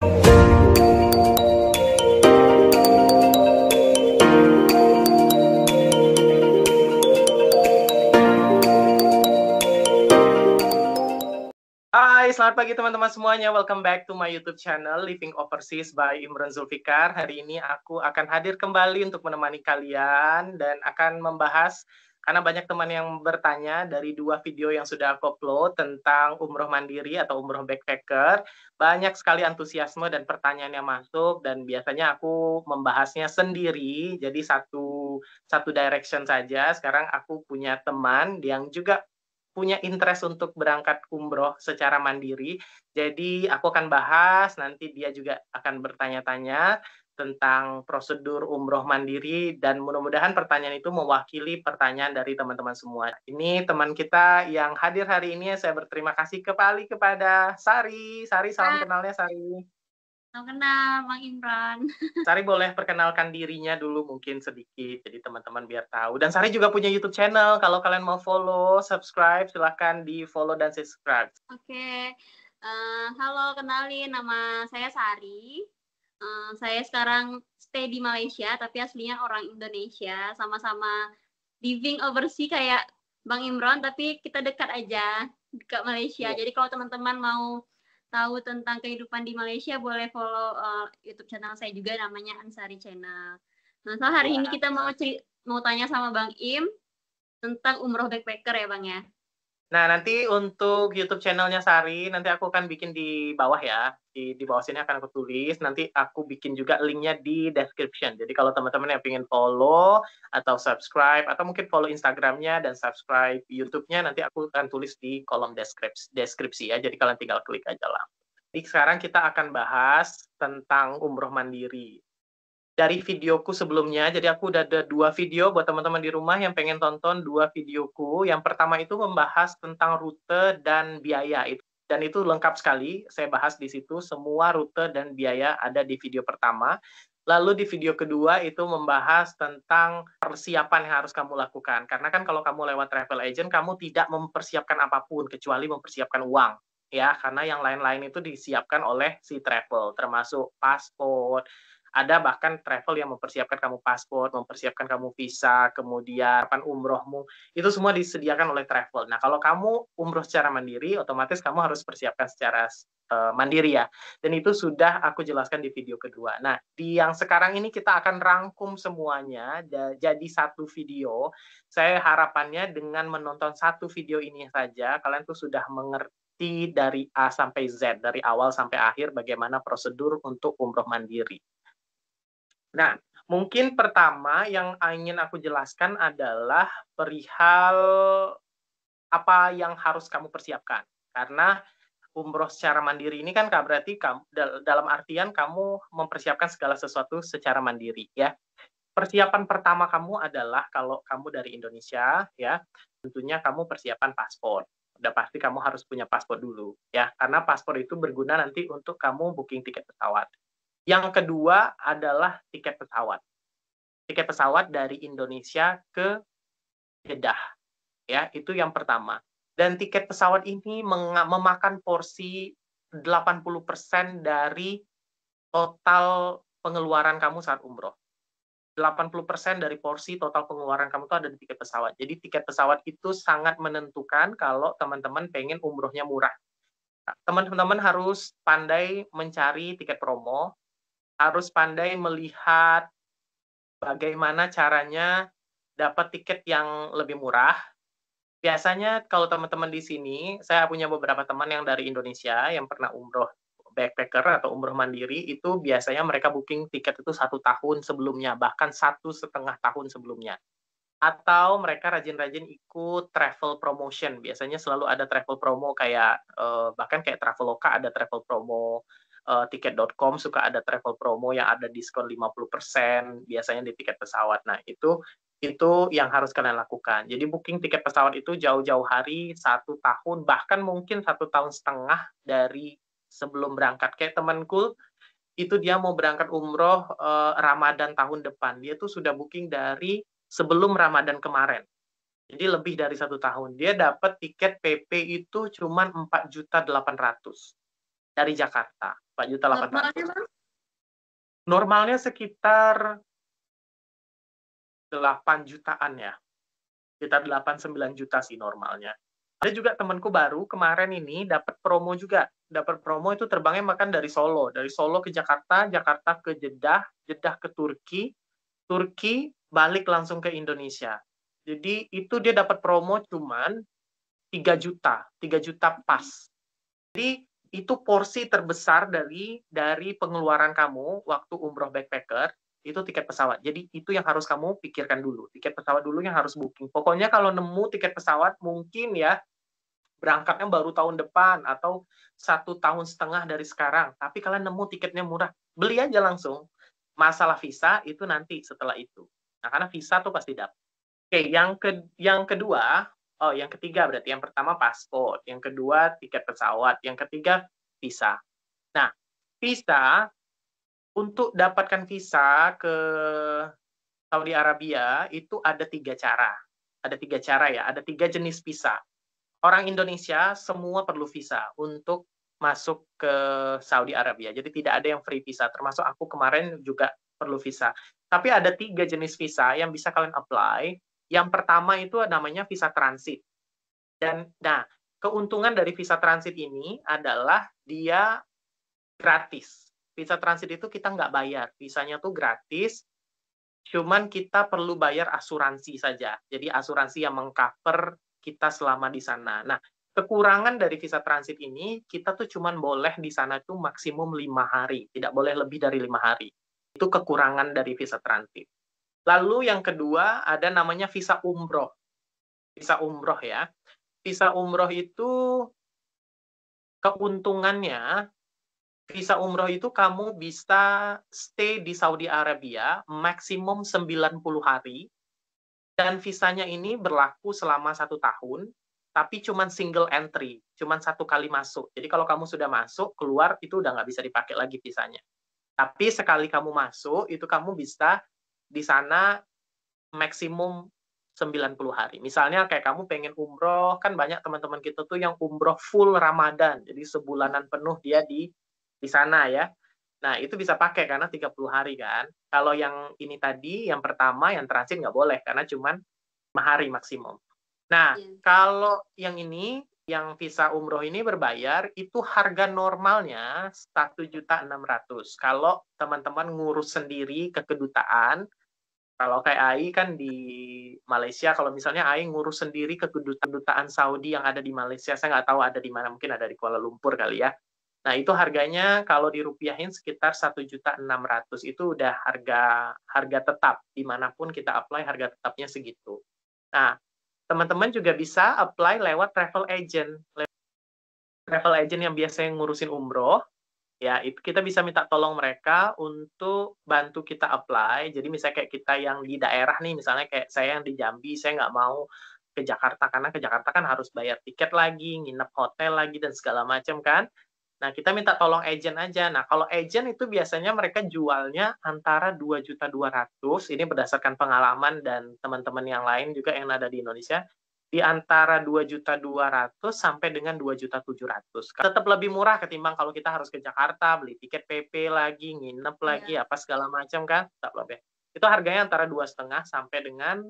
Hai, selamat pagi teman-teman semuanya. Welcome back to my YouTube channel Living Overseas by Imran Zulfikar. Hari ini aku akan hadir kembali untuk menemani kalian dan akan membahas, karena banyak teman yang bertanya dari 2 video yang sudah aku upload tentang umroh mandiri atau umroh backpacker. Banyak sekali antusiasme dan pertanyaan yang masuk, dan biasanya aku membahasnya sendiri, jadi satu direction saja. Sekarang aku punya teman yang juga punya interest untuk berangkat umroh secara mandiri. Jadi aku akan bahas, nanti dia juga akan bertanya-tanya tentang prosedur umroh mandiri, dan mudah-mudahan pertanyaan itu mewakili pertanyaan dari teman-teman semua. Ini teman kita yang hadir hari ini, saya berterima kasih kembali kepada Sari. Sari, salam kenalnya Sari. Salam kenal, Bang Imran. Sari boleh perkenalkan dirinya dulu mungkin sedikit, jadi teman-teman biar tahu. Dan Sari juga punya YouTube channel, kalau kalian mau follow, subscribe, silahkan di follow dan subscribe. Oke, halo, kenalin, nama saya Sari. Saya sekarang stay di Malaysia, tapi aslinya orang Indonesia, sama-sama living overseas kayak Bang Imran, tapi kita dekat aja, dekat Malaysia. Jadi kalau teman-teman mau tahu tentang kehidupan di Malaysia, boleh follow YouTube channel saya juga, namanya Ansari Channel. Nah, so hari ini kita mau tanya sama Bang Im tentang umroh backpacker ya, Bang ya. Nah, nanti untuk YouTube channelnya Sari, nanti aku akan bikin di bawah ya. Di bawah sini akan aku tulis, nanti aku bikin juga linknya di description. Jadi kalau teman-teman yang pengen follow atau subscribe, atau mungkin follow Instagramnya dan subscribe YouTube-nya, nanti aku akan tulis di kolom deskripsi ya. Jadi kalian tinggal klik aja lah. Jadi sekarang kita akan bahas tentang umroh mandiri. Dari videoku sebelumnya, jadi aku udah ada 2 video buat teman-teman di rumah yang pengen tonton 2 videoku. Yang pertama itu membahas tentang rute dan biaya, dan itu lengkap sekali. Saya bahas di situ semua rute dan biaya ada di video pertama. Lalu di video kedua itu membahas tentang persiapan yang harus kamu lakukan. Karena kan kalau kamu lewat travel agent, kamu tidak mempersiapkan apapun kecuali mempersiapkan uang. Ya, karena yang lain-lain itu disiapkan oleh si travel, termasuk paspor. Ada bahkan travel yang mempersiapkan kamu paspor, mempersiapkan kamu visa, kemudian umrohmu, itu semua disediakan oleh travel. Nah, kalau kamu umroh secara mandiri, otomatis kamu harus persiapkan secara mandiri ya. Dan itu sudah aku jelaskan di video kedua. Nah, di yang sekarang ini kita akan rangkum semuanya jadi satu video. Saya harapannya dengan menonton satu video ini saja, kalian tuh sudah mengerti dari A sampai Z, dari awal sampai akhir bagaimana prosedur untuk umroh mandiri. Nah, mungkin pertama yang ingin aku jelaskan adalah perihal apa yang harus kamu persiapkan. Karena umroh secara mandiri ini kan berarti dalam artian kamu mempersiapkan segala sesuatu secara mandiri ya. Persiapan pertama kamu adalah kalau kamu dari Indonesia ya, tentunya kamu persiapan paspor. Udah pasti kamu harus punya paspor dulu ya, karena paspor itu berguna nanti untuk kamu booking tiket pesawat. Yang kedua adalah tiket pesawat. Tiket pesawat dari Indonesia ke Jeddah. Ya, itu yang pertama. Dan tiket pesawat ini memakan porsi 80% dari total pengeluaran kamu saat umroh. 80% dari porsi total pengeluaran kamu itu ada di tiket pesawat. Jadi tiket pesawat itu sangat menentukan kalau teman-teman pengen umrohnya murah. Teman-teman harus pandai mencari tiket promo, harus pandai melihat bagaimana caranya dapat tiket yang lebih murah. Biasanya kalau teman-teman di sini, saya punya beberapa teman yang dari Indonesia yang pernah umroh backpacker atau umroh mandiri, itu biasanya mereka booking tiket itu 1 tahun sebelumnya, bahkan 1,5 tahun sebelumnya. Atau mereka rajin-rajin ikut travel promotion. Biasanya selalu ada travel promo kayak, bahkan kayak Traveloka ada travel promo, tiket.com suka ada travel promo yang ada diskon 50% biasanya di tiket pesawat. Nah, itu yang harus kalian lakukan. Jadi booking tiket pesawat itu jauh-jauh hari, 1 tahun, bahkan mungkin 1,5 tahun dari sebelum berangkat. Kayak temanku, itu dia mau berangkat umroh Ramadan tahun depan. Dia tuh sudah booking dari sebelum Ramadan kemarin. Jadi lebih dari 1 tahun. Dia dapat tiket PP itu cuma 4.800.000 dari Jakarta. 4.800.000. Normalnya Bang? Normalnya sekitar 8 jutaan ya. Sekitar 8-9 juta sih normalnya. Ada juga temanku baru kemarin ini dapat promo juga. Dapat promo itu terbangnya makan dari Solo. Dari Solo ke Jakarta, Jakarta ke Jeddah, Jeddah ke Turki, Turki balik langsung ke Indonesia. Jadi itu dia dapat promo cuman 3 juta. 3 juta pas. Jadi itu porsi terbesar dari pengeluaran kamu waktu umroh backpacker, itu tiket pesawat. Jadi itu yang harus kamu pikirkan dulu. Tiket pesawat dulu yang harus booking. Pokoknya kalau nemu tiket pesawat mungkin ya berangkatnya baru tahun depan atau 1,5 tahun dari sekarang. Tapi kalian nemu tiketnya murah, beli aja langsung. Masalah visa itu nanti setelah itu. Nah, karena visa tuh pasti dapat. Oke, yang kedua, yang ketiga berarti. Yang pertama paspor, yang kedua tiket pesawat, yang ketiga visa. Nah, visa, untuk dapatkan visa ke Saudi Arabia itu ada 3 cara. Ada 3 cara ya, ada 3 jenis visa. Orang Indonesia semua perlu visa untuk masuk ke Saudi Arabia. Jadi tidak ada yang free visa, termasuk aku kemarin juga perlu visa. Tapi ada 3 jenis visa yang bisa kalian apply. Yang pertama itu namanya visa transit. Dan nah, keuntungan dari visa transit ini adalah dia gratis. Visa transit itu kita nggak bayar. Visanya tuh gratis, cuman kita perlu bayar asuransi saja. Jadi asuransi yang mengcover kita selama di sana. Nah, kekurangan dari visa transit ini, kita tuh cuman boleh di sana tuh maksimum 5 hari. Tidak boleh lebih dari 5 hari. Itu kekurangan dari visa transit. Lalu yang kedua, ada namanya visa umroh. Visa umroh ya. Visa umroh itu keuntungannya, visa umroh itu kamu bisa stay di Saudi Arabia maksimum 90 hari, dan visanya ini berlaku selama 1 tahun, tapi cuma single entry, cuma 1 kali masuk. Jadi kalau kamu sudah masuk, keluar itu udah nggak bisa dipakai lagi visanya. Tapi sekali kamu masuk, itu kamu bisa di sana maksimum 90 hari. Misalnya kayak kamu pengen umroh, kan banyak teman-teman kita tuh yang umroh full Ramadan. Jadi sebulanan penuh dia di sana ya. Nah, itu bisa pakai karena 30 hari kan. Kalau yang ini tadi, yang pertama, yang transit nggak boleh karena cuma 5 hari maksimum. Nah, kalau yang ini, yang visa umroh ini berbayar, itu harga normalnya 1.600.000. Kalau teman-teman ngurus sendiri ke kedutaan, kalau kayak Ai kan di Malaysia, kalau misalnya Ai ngurus sendiri ke kedutaan Saudi yang ada di Malaysia, saya nggak tahu ada di mana, mungkin ada di Kuala Lumpur kali ya. Nah, itu harganya kalau dirupiahin sekitar 1.600.000. Itu udah harga tetap. Dimanapun kita apply, harga tetapnya segitu. Nah, teman-teman juga bisa apply lewat travel agent. Travel agent yang biasanya ngurusin umroh, ya itu kita bisa minta tolong mereka untuk bantu kita apply. Jadi misalnya kayak kita yang di daerah nih, misalnya kayak saya yang di Jambi, saya nggak mau ke Jakarta karena ke Jakarta kan harus bayar tiket lagi, nginep hotel lagi dan segala macam kan. Nah, kita minta tolong agent aja. Nah, kalau agent itu biasanya mereka jualnya antara 2.200.000, ini berdasarkan pengalaman dan teman-teman yang lain juga yang ada di Indonesia, di antara 2.200.000 sampai dengan 2.700.000. Tetap lebih murah ketimbang kalau kita harus ke Jakarta, beli tiket PP lagi, nginep lagi, apa segala macam kan, tetap lebih. Itu harganya antara 2,5 sampai dengan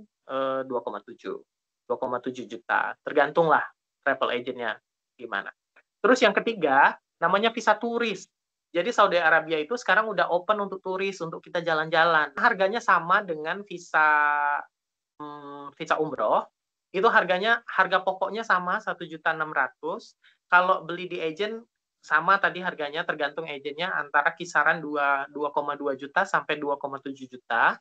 2,7. 2,7 juta. Tergantung lah travel agentnya gimana. Terus yang ketiga, namanya visa turis. Jadi Saudi Arabia itu sekarang udah open untuk turis, untuk kita jalan-jalan. Harganya sama dengan visa umroh. Itu harga pokoknya sama 1.600.000. Kalau beli di agent sama tadi harganya, tergantung agentnya antara kisaran 2,2 juta sampai 2,7 juta.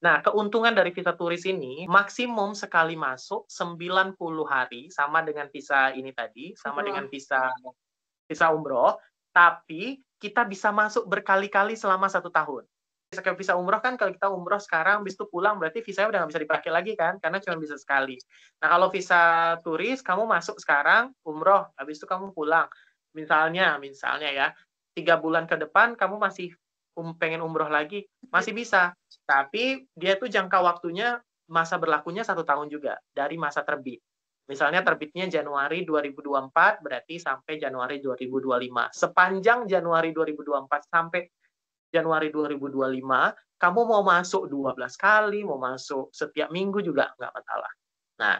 Nah, keuntungan dari visa turis ini maksimum sekali masuk 90 hari, sama dengan visa ini tadi, sama dengan visa umroh, tapi kita bisa masuk berkali-kali selama 1 tahun. Visa umroh kan kalau kita umroh sekarang, habis itu pulang, berarti visanya udah nggak bisa dipakai lagi kan, karena cuma bisa sekali. Nah, kalau visa turis, kamu masuk sekarang, umroh, habis itu kamu pulang. Misalnya ya, 3 bulan ke depan kamu masih pengen umroh lagi, masih bisa. Tapi dia tuh jangka waktunya, masa berlakunya 1 tahun juga, dari masa terbit. Misalnya terbitnya Januari 2024, berarti sampai Januari 2025. Sepanjang Januari 2024 sampai Januari 2025, kamu mau masuk 12 kali, mau masuk setiap minggu juga nggak masalah. Nah,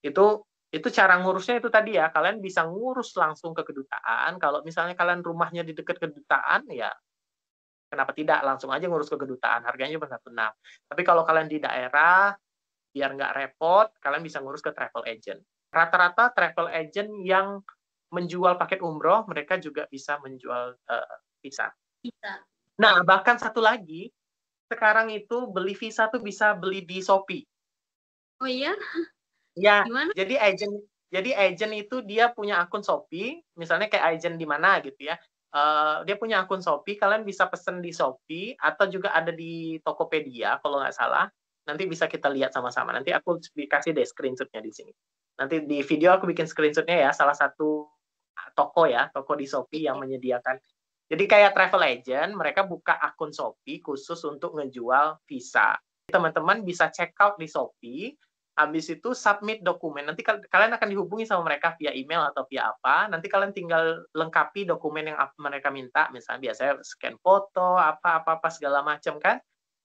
itu cara ngurusnya itu tadi ya, kalian bisa ngurus langsung ke kedutaan. Kalau misalnya kalian rumahnya di dekat kedutaan, ya kenapa tidak langsung aja ngurus ke kedutaan, harganya cuma 1,6. Tapi kalau kalian di daerah, biar nggak repot, kalian bisa ngurus ke travel agent. Rata-rata travel agent yang menjual paket umroh, mereka juga bisa menjual visa. Bisa. Nah, bahkan satu lagi, sekarang itu beli visa tuh bisa beli di Shopee. Oh iya? Ya, Gimana? jadi agent itu dia punya akun Shopee, misalnya kayak agent di mana gitu ya. Dia punya akun Shopee, kalian bisa pesen di Shopee atau juga ada di Tokopedia kalau nggak salah. Nanti bisa kita lihat sama-sama. Nanti aku kasih deh screenshot-nya di sini. Nanti di video aku bikin screenshot-nya ya, salah satu toko ya, toko di Shopee yang menyediakan. Jadi kayak travel agent, mereka buka akun Shopee khusus untuk ngejual visa. Teman-teman bisa check out di Shopee, habis itu submit dokumen. Nanti kalian akan dihubungi sama mereka via email atau via apa. Nanti kalian tinggal lengkapi dokumen yang mereka minta. Misalnya biasanya scan foto, apa-apa segala macam kan.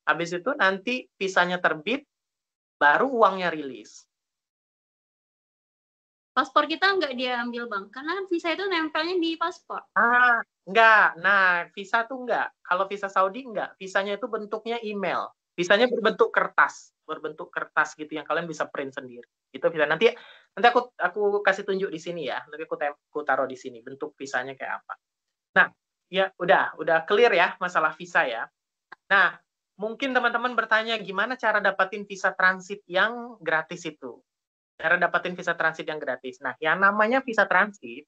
Habis itu nanti visanya terbit, baru uangnya rilis. Paspor kita nggak dia ambil bang, karena kan visa itu nempelnya di paspor. Enggak. Nah, visa tuh enggak. Kalau visa Saudi enggak. Visanya itu bentuknya email. Visanya berbentuk kertas gitu yang kalian bisa print sendiri. Itu visa. Nanti aku kasih tunjuk di sini ya. Nanti aku taruh di sini bentuk visanya kayak apa. Nah, ya udah clear ya masalah visa ya. Nah, mungkin teman-teman bertanya gimana cara dapatin visa transit yang gratis itu. Cara dapatin visa transit yang gratis. Nah, yang namanya visa transit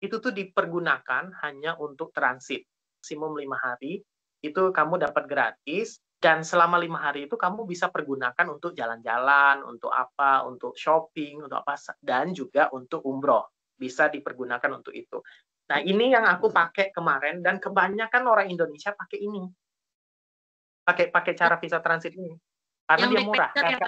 itu tuh dipergunakan hanya untuk transit. Maksimum 5 hari, itu kamu dapat gratis, dan selama 5 hari itu kamu bisa pergunakan untuk jalan-jalan, untuk apa, untuk shopping, untuk apa, dan juga untuk umroh. Bisa dipergunakan untuk itu. Nah, ini yang aku pakai kemarin, dan kebanyakan orang Indonesia pakai ini. Pakai cara visa transit ini. Karena Yang dia murah. backpacker ya,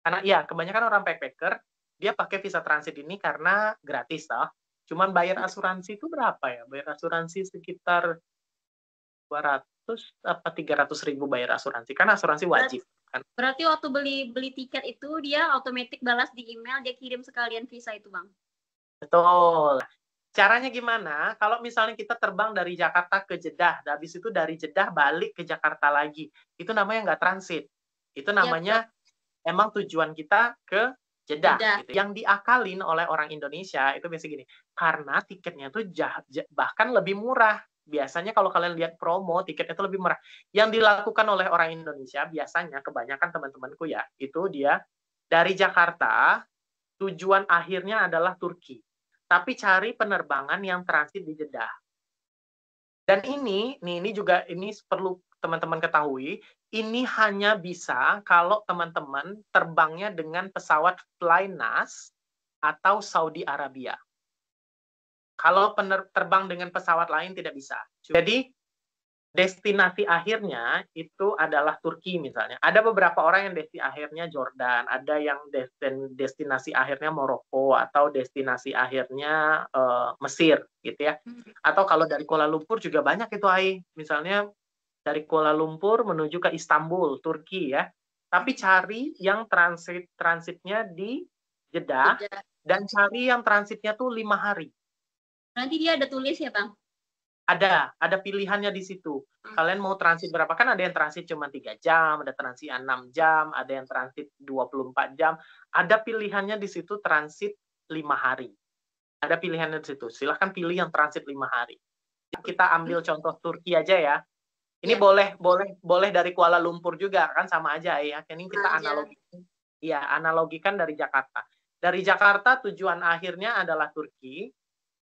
Karena ya, kebanyakan orang backpacker, dia pakai visa transit ini karena gratis, toh. Cuman bayar asuransi itu berapa ya? Bayar asuransi sekitar 200 apa 300.000 bayar asuransi. Kan asuransi wajib. Kan? Berarti waktu beli tiket itu dia otomatis balas di email, dia kirim sekalian visa itu bang. Betul. Caranya gimana? Kalau misalnya kita terbang dari Jakarta ke Jeddah, habis itu dari Jeddah balik ke Jakarta lagi. Itu namanya nggak transit. Itu namanya emang tujuan kita ke Jeddah. Gitu. Yang diakalin oleh orang Indonesia itu biasanya gini, karena tiketnya tuh bahkan lebih murah. Biasanya kalau kalian lihat promo, tiketnya itu lebih murah. Yang dilakukan oleh orang Indonesia biasanya, kebanyakan teman-temanku ya, itu dia dari Jakarta, tujuan akhirnya adalah Turki. Tapi cari penerbangan yang transit di Jeddah. Dan ini perlu teman-teman ketahui, ini hanya bisa kalau teman-teman terbangnya dengan pesawat Flynas atau Saudi Arabia. Kalau terbang dengan pesawat lain tidak bisa. Jadi destinasi akhirnya itu adalah Turki misalnya. Ada beberapa orang yang destinasi akhirnya Jordan, ada yang destinasi akhirnya Maroko, atau destinasi akhirnya Mesir gitu ya. Atau kalau dari Kuala Lumpur juga banyak itu misalnya dari Kuala Lumpur menuju ke Istanbul, Turki ya. Tapi cari yang transitnya di Jeddah, dan cari yang transitnya tuh 5 hari. Nanti dia ada tulis ya bang? Ada pilihannya di situ. Kalian mau transit berapa? Kan ada yang transit cuma 3 jam, ada transit 6 jam, ada yang transit 24 jam. Ada pilihannya di situ transit 5 hari. Ada pilihannya di situ. Silahkan pilih yang transit 5 hari. Kita ambil contoh Turki aja ya. Ini boleh dari Kuala Lumpur juga, kan sama aja ya. Ini kita analogikan dari Jakarta. Dari Jakarta tujuan akhirnya adalah Turki.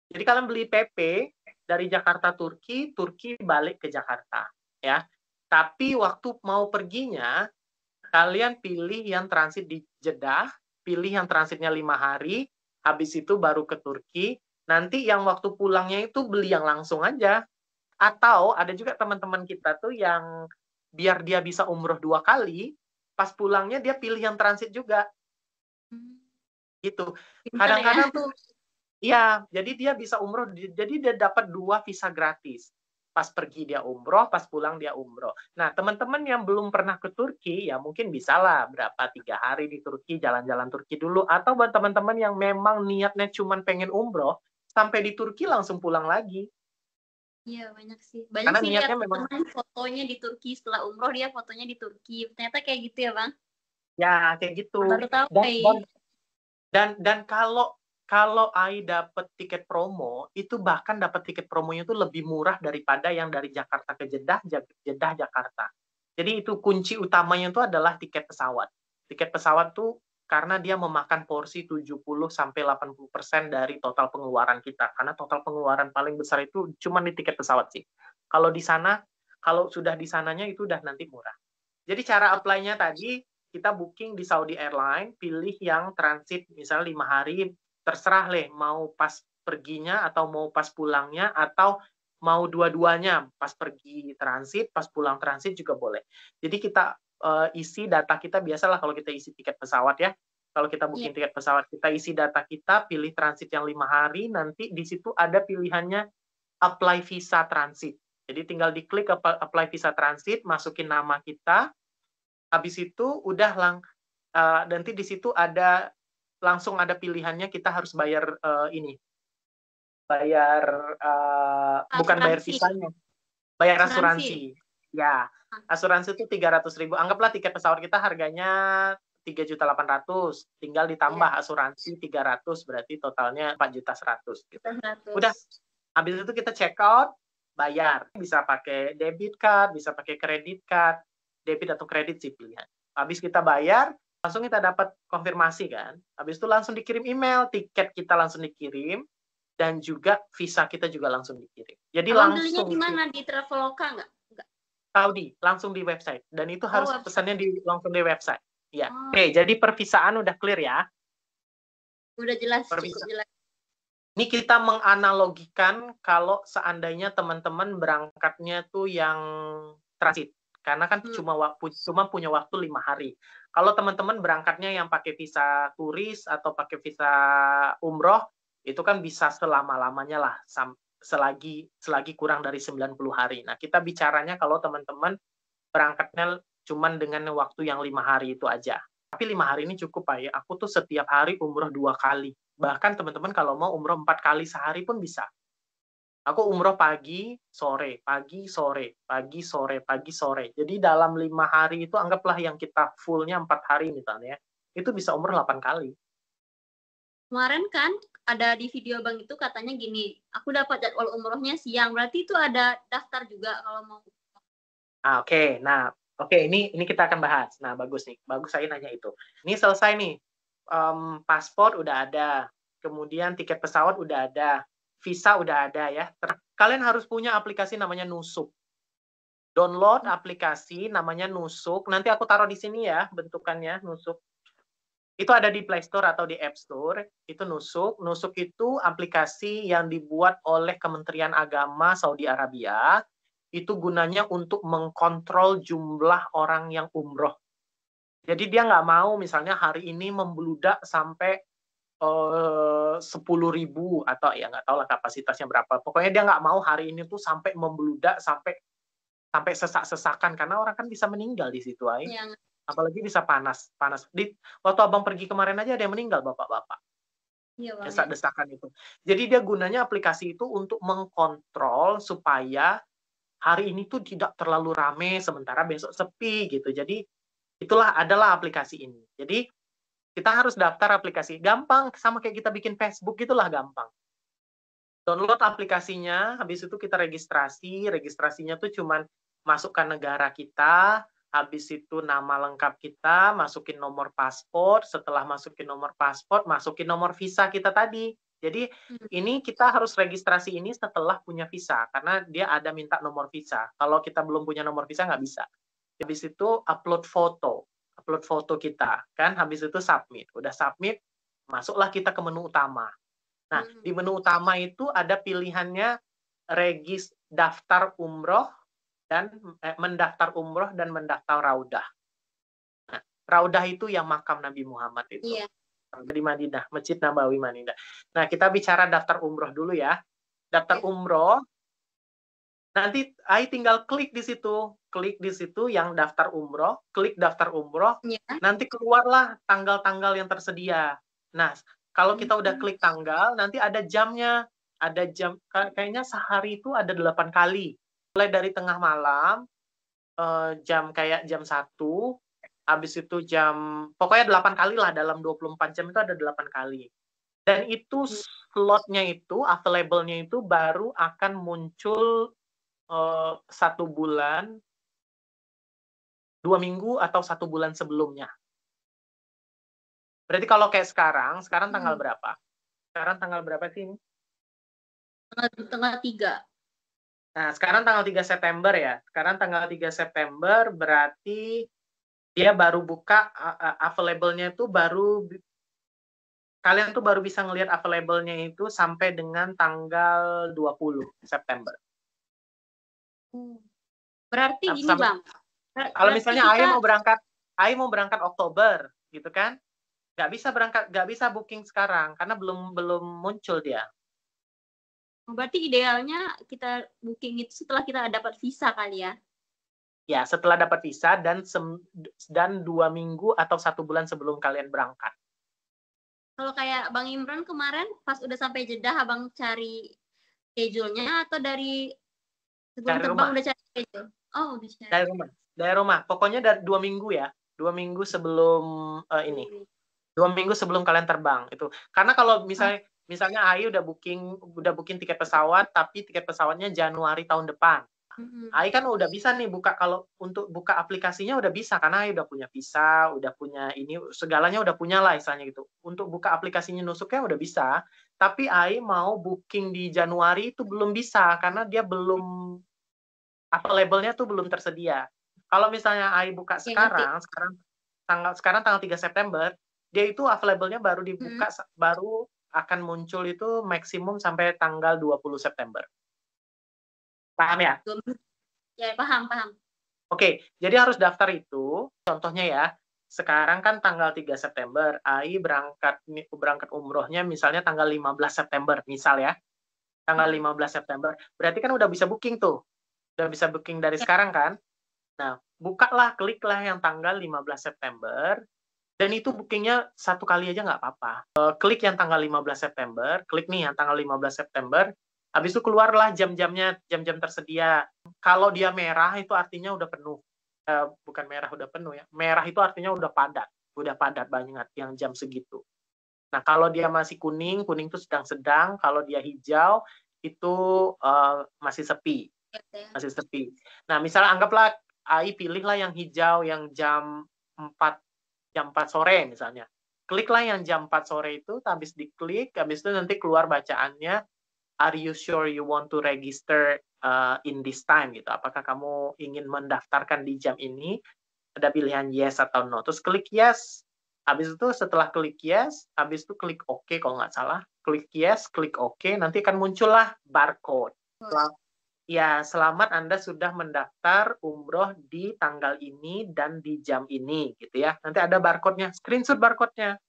Jadi kalian beli PP dari Jakarta Turki balik ke Jakarta ya. Tapi waktu mau perginya kalian pilih yang transit di Jeddah, pilih yang transitnya 5 hari, habis itu baru ke Turki. Nanti yang waktu pulangnya itu beli yang langsung aja. Atau ada juga teman-teman kita tuh yang biar dia bisa umroh 2 kali, pas pulangnya dia pilih yang transit juga. gitu. Pinter ya. Kadang-kadang tuh, iya, jadi dia bisa umroh, jadi dia dapat 2 visa gratis. Pas pergi dia umroh, pas pulang dia umroh. Nah, teman-teman yang belum pernah ke Turki, ya mungkin bisalah berapa 3 hari di Turki, jalan-jalan Turki dulu. Atau buat teman-teman yang memang niatnya cuma pengen umroh, sampai di Turki langsung pulang lagi. Iya, banyak sih. Banyak Karena sih lihat niatnya memang, teman fotonya di Turki, setelah umroh dia fotonya di Turki. Ternyata kayak gitu ya, Bang? ya kayak gitu. Baru tahu Dan kayak. dan kalau Ai dapat tiket promo, itu bahkan dapat tiket promonya itu lebih murah daripada yang dari Jakarta ke Jeddah, Jeddah Jakarta. Jadi itu kunci utamanya itu adalah tiket pesawat. Tiket pesawat tuh karena dia memakan porsi 70-80% dari total pengeluaran kita. Karena total pengeluaran paling besar itu cuma di tiket pesawat sih. Kalau di sana, kalau sudah di sananya itu udah nanti murah. Jadi cara apply-nya tadi, kita booking di Saudi Airlines, pilih yang transit misalnya 5 hari, terserah leh, mau pas perginya atau mau pas pulangnya, atau mau dua-duanya, pas pergi transit, pas pulang transit juga boleh. Jadi kita isi data kita, biasalah kalau kita isi tiket pesawat ya, kalau kita booking tiket pesawat, kita isi data kita, pilih transit yang 5 hari, nanti di situ ada pilihannya apply visa transit. Jadi tinggal diklik apply visa transit, masukin nama kita, habis itu udah nanti di situ ada langsung ada pilihannya, kita harus bayar bukan bayar visanya, bayar asuransi. Ya, asuransi itu 300.000. Anggaplah tiket pesawat kita harganya 3.800.000, tinggal ditambah asuransi 300, berarti totalnya 4.100.000 gitu. Udah, habis itu kita check out, bayar. Bisa pakai debit card, bisa pakai kredit card, debit atau kredit sih pilihan. Habis kita bayar, langsung kita dapat konfirmasi kan. Habis itu langsung dikirim email, tiket kita langsung dikirim, dan juga visa kita juga langsung dikirim. Jadi Abang langsung. belinya di mana? Di Traveloka nggak? Saudi, langsung di website. Dan itu harus pesannya langsung di website. Ya. Oh. Oke, jadi pervisaan udah clear ya. Udah jelas, cukup jelas. Ini kita menganalogikan kalau seandainya teman-teman berangkatnya tuh yang transit. Karena kan cuma punya waktu 5 hari. Kalau teman-teman berangkatnya yang pakai visa turis atau pakai visa umroh, itu kan bisa selama-lamanya lah, selagi kurang dari 90 hari. Nah, kita bicaranya kalau teman-teman berangkatnya cuma dengan waktu yang 5 hari itu aja. Tapi 5 hari ini cukup, Pak ya. Aku tuh setiap hari umroh 2 kali. Bahkan teman-teman kalau mau umroh 4 kali sehari pun bisa. Aku umroh pagi, sore, pagi, sore, pagi, sore, pagi, sore. Jadi dalam 5 hari itu anggaplah yang kita fullnya 4 hari misalnya, itu bisa umroh 8 kali. Kemarin kan ada di video Bang itu katanya gini, aku dapat jadwal umrohnya siang, berarti itu ada daftar juga kalau mau. Oke. Nah, ini kita akan bahas. Nah, bagus nih. Bagus saya nanya itu. Ini selesai nih. Paspor udah ada. Kemudian tiket pesawat udah ada. Visa udah ada ya. Kalian harus punya aplikasi namanya Nusuk. Download aplikasi namanya Nusuk. Nanti aku taruh di sini ya bentukannya, Nusuk. Itu ada di Play Store atau di App Store. Itu Nusuk. Nusuk itu aplikasi yang dibuat oleh Kementerian Agama Saudi Arabia. Itu gunanya untuk mengkontrol jumlah orang yang umroh. Jadi dia nggak mau misalnya hari ini membludak sampai 10.000 atau ya nggak tahu lah kapasitasnya berapa. Pokoknya dia nggak mau hari ini tuh sampai membludak sampai sesak-sesakan, karena orang kan bisa meninggal di situ, Ay. Ya. Apalagi bisa panas. Waktu abang pergi kemarin aja ada yang meninggal, bapak-bapak. Iya, desak-desakan itu. Jadi dia gunanya aplikasi itu untuk mengkontrol supaya hari ini tuh tidak terlalu rame, sementara besok sepi gitu. Jadi adalah aplikasi ini. Jadi kita harus daftar aplikasi. Gampang, sama kayak kita bikin Facebook gitulah, gampang. Download aplikasinya, habis itu kita registrasi. Registrasinya tuh cuman masukkan negara kita, habis itu nama lengkap kita, masukin nomor paspor, setelah masukin nomor paspor, masukin nomor visa kita tadi. Jadi ini kita harus registrasi ini setelah punya visa, karena dia ada minta nomor visa. Kalau kita belum punya nomor visa nggak bisa. Habis itu upload foto kita, kan? Habis itu submit. Udah submit, masuklah kita ke menu utama. Nah, di menu utama itu ada pilihannya daftar umroh dan mendaftar umroh dan mendaftar raudah. Nah, raudah itu yang makam Nabi Muhammad itu. Iya. di Madinah, Masjid Nabawi Madinah. Nah, kita bicara daftar umroh dulu ya. Daftar umroh, nanti Ai tinggal klik di situ yang daftar umroh, klik daftar umroh, Ya. nanti keluarlah tanggal-tanggal yang tersedia. Nah, kalau kita udah klik tanggal, nanti ada jamnya, ada jam, kayaknya sehari itu ada 8 kali. Mulai dari tengah malam, kayak jam 1, habis itu pokoknya 8 kali lah, dalam 24 jam itu ada 8 kali. Dan itu slotnya itu, available-nya itu baru akan muncul 1 bulan, 2 minggu, atau 1 bulan sebelumnya. Berarti kalau kayak sekarang tanggal berapa? Sekarang tanggal berapa sih ini? Tanggal 3. Nah, sekarang tanggal 3 September ya. Sekarang tanggal 3 September berarti dia baru buka available-nya itu kalian tuh baru bisa ngelihat available-nya itu sampai dengan tanggal 20 September. Berarti gini, Bang. Kalau misalnya Ai mau berangkat Oktober, gitu kan? Nggak bisa booking sekarang karena belum muncul dia. Berarti idealnya kita booking itu setelah kita dapat visa kali ya? Ya, setelah dapat visa dan 2 minggu atau 1 bulan sebelum kalian berangkat. Kalau kayak Bang Imran kemarin pas udah sampai Jeddah, Abang cari schedule-nya atau dari sebelum Dari terbang rumah. udah cari schedule? Oh, udah cari. Dari rumah. Pokoknya dari 2 minggu ya. 2 minggu sebelum ini. 2 minggu sebelum kalian terbang itu. Karena kalau misalnya Ai udah booking tiket pesawat, tapi tiket pesawatnya Januari tahun depan. Ai kan udah bisa nih kalau untuk buka aplikasinya udah bisa karena Ai udah punya visa, udah punya ini segalanya udah punya lah istilahnya gitu. Untuk buka aplikasinya nusuknya udah bisa, tapi Ai mau booking di Januari itu belum bisa karena dia belum labelnya tuh belum tersedia. Kalau misalnya Ai buka sekarang tanggal 3 September, dia itu available-nya baru dibuka baru akan muncul itu maksimum sampai tanggal 20 September. Paham ya? Ya, paham. Oke, jadi harus daftar itu. Contohnya ya, sekarang kan tanggal 3 September, Ai berangkat umrohnya misalnya tanggal 15 September, misal ya. Tanggal 15 September. Berarti kan udah bisa booking tuh. Udah bisa booking dari sekarang kan? Nah, kliklah yang tanggal 15 September, dan itu bookingnya 1 kali aja nggak apa-apa. Klik yang tanggal 15 September, klik nih yang tanggal 15 September, habis itu keluarlah jam tersedia. Kalau dia merah itu artinya udah penuh. Bukan merah udah penuh ya. Merah itu artinya udah padat banget yang jam segitu. Nah, kalau dia masih kuning itu sedang-sedang. Kalau dia hijau itu masih sepi. Nah, misalnya anggaplah Ai pilihlah yang hijau yang jam 4 sore misalnya. Kliklah yang jam 4 sore itu, habis diklik, habis itu nanti keluar bacaannya, are you sure you want to register in this time gitu. Apakah kamu ingin mendaftarkan di jam ini? Ada pilihan yes atau no. Terus klik yes. Habis itu setelah klik yes, habis itu klik OK kalau nggak salah. Klik yes, klik OK, nanti akan muncullah barcode. Ya, selamat Anda sudah mendaftar umroh di tanggal ini dan di jam ini, gitu ya. Nanti ada barcode-nya, screenshot barcode-nya.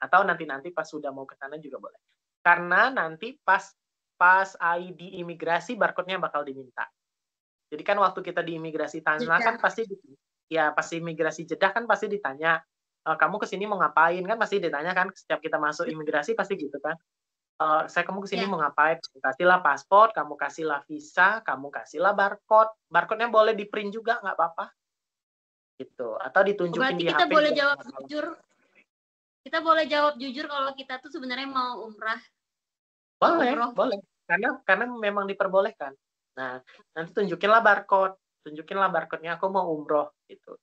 Atau nanti pas sudah mau ke sana juga boleh. Karena nanti pas ID imigrasi, barcode-nya bakal diminta. Jadi kan waktu kita di imigrasi tanah kan pas imigrasi Jeddah kan pasti ditanya, kamu kesini mau ngapain? Kan pasti ditanya kan, setiap kita masuk imigrasi pasti gitu kan. Kamu kesini mau ngapain? Kamu kasihlah paspor, kamu kasihlah visa, kamu kasihlah barcode. Barcode-nya boleh di print juga, nggak apa-apa. Gitu. Atau ditunjukin berarti di kita HP. Boleh jawab jujur. Kita boleh jawab jujur kalau kita tuh sebenarnya mau umrah. Boleh. Karena memang diperbolehkan. Nah, nanti tunjukinlah barcode-nya aku mau umroh gitu.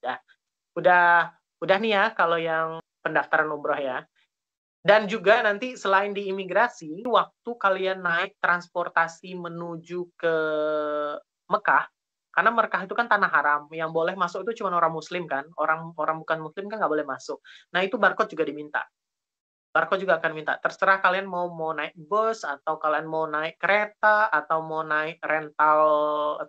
Udah nih ya kalau yang pendaftaran umroh ya. Dan juga nanti selain di imigrasi, waktu kalian naik transportasi menuju ke Mekah, karena Mekah itu kan tanah haram, yang boleh masuk itu cuma orang muslim kan, orang bukan muslim kan nggak boleh masuk. Nah itu barcode juga diminta. Barcode juga akan minta. Terserah kalian mau naik bus, atau kalian mau naik kereta, atau mau naik rental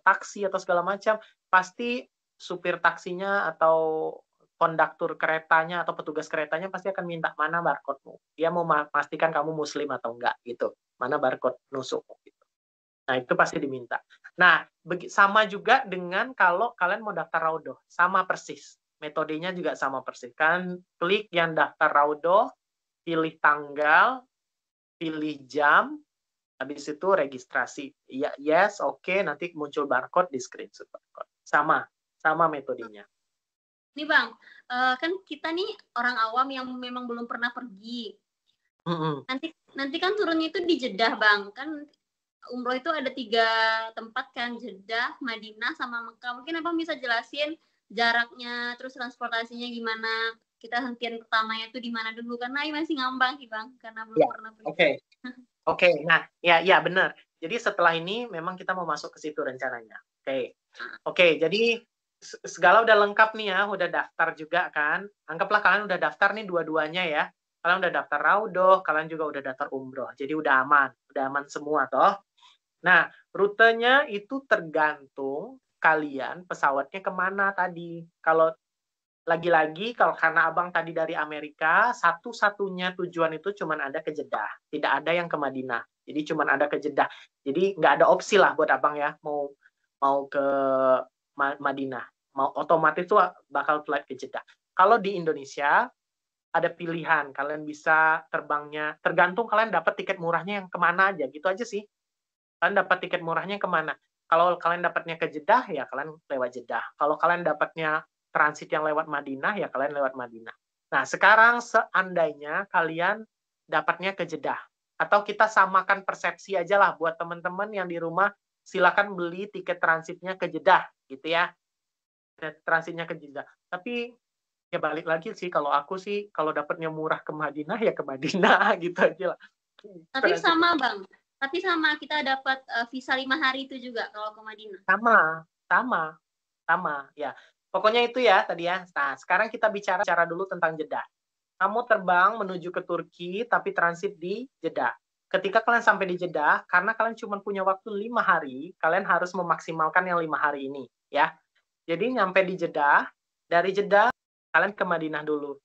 taksi atau segala macam, pasti supir taksinya atau konduktur keretanya atau petugas keretanya pasti akan minta mana barcode-mu. Dia mau memastikan kamu muslim atau enggak gitu. Mana barcode nusukmu gitu. Nah, itu pasti diminta. Nah, sama juga dengan kalau kalian mau daftar raudoh, sama persis. Metodenya juga sama persis. Kan klik yang daftar raudoh, pilih tanggal, pilih jam, habis itu registrasi. Ya, yes, oke, nanti muncul barcode di screenshot barcode. Sama metodenya. Nih Bang, kan kita nih orang awam yang memang belum pernah pergi. Nanti kan turunnya itu di Jeddah Bang, kan umroh itu ada 3 tempat kan, Jeddah, Madinah, sama Mekah. Mungkin Abang bisa jelasin jaraknya, terus transportasinya gimana, kita hentian pertamanya itu di mana dulu, karena ini masih ngambang sih Bang, karena belum pernah pergi. Oke, nah ya benar. Jadi setelah ini memang kita mau masuk ke situ rencananya. Oke, jadi segala udah lengkap nih ya, udah daftar juga kan. Anggaplah kalian udah daftar nih dua-duanya ya. Kalian udah daftar raudoh, kalian juga udah daftar umroh. Jadi udah aman semua toh. Nah, rutenya itu tergantung kalian pesawatnya kemana tadi. Kalau lagi-lagi kalau karena abang tadi dari Amerika, satu-satunya tujuan itu cuma ada ke Jeddah, tidak ada yang ke Madinah. Jadi cuma ada ke Jeddah. Jadi nggak ada opsi lah buat abang ya, mau ke Madinah, mau otomatis tuh bakal flight ke Jeddah. Kalau di Indonesia ada pilihan, kalian bisa terbangnya, tergantung kalian dapat tiket murahnya yang kemana aja, gitu aja sih. Kalian dapat tiket murahnya kemana? Kalau kalian dapatnya ke Jeddah, ya kalian lewat Jeddah. Kalau kalian dapatnya transit yang lewat Madinah, ya kalian lewat Madinah. Nah, sekarang seandainya kalian dapatnya ke Jeddah, atau kita samakan persepsi aja lah buat teman-teman yang di rumah, silakan beli tiket transitnya ke Jeddah, gitu ya. Transitnya ke Jeddah. Tapi ya balik lagi sih, kalau aku sih, kalau dapatnya murah ke Madinah, ya ke Madinah, gitu aja lah. Tapi sama Bang, kita dapat visa 5 hari itu juga kalau ke Madinah. Sama, ya. Pokoknya itu ya tadi ya. Nah, sekarang kita bicara dulu tentang Jeddah. Kamu terbang menuju ke Turki, tapi transit di Jeddah. Ketika kalian sampai di Jeddah, karena kalian cuma punya waktu 5 hari, kalian harus memaksimalkan yang 5 hari ini, ya. Jadi nyampe di Jeddah, dari Jeddah kalian ke Madinah dulu.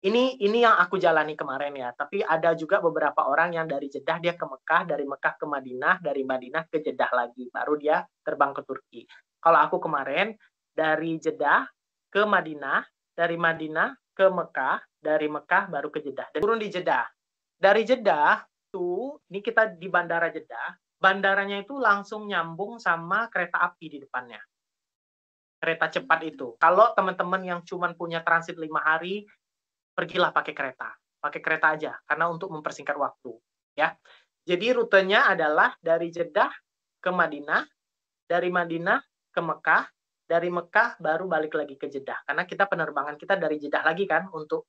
Ini yang aku jalani kemarin ya, tapi ada juga beberapa orang yang dari Jeddah dia ke Mekah, dari Mekah ke Madinah, dari Madinah ke Jeddah lagi, baru dia terbang ke Turki. Kalau aku kemarin dari Jeddah ke Madinah, dari Madinah ke Mekah, dari Mekah baru ke Jeddah. Dan turun di Jeddah. Dari Jeddah tuh, ini kita di Bandara Jeddah, bandaranya itu langsung nyambung sama kereta api di depannya. Kereta cepat itu. Kalau teman-teman yang cuma punya transit 5 hari, pergilah pakai kereta aja, karena untuk mempersingkat waktu. Ya. Jadi rutenya adalah dari Jeddah ke Madinah, dari Madinah ke Mekah, dari Mekah baru balik lagi ke Jeddah. Karena kita penerbangan kita dari Jeddah lagi kan untuk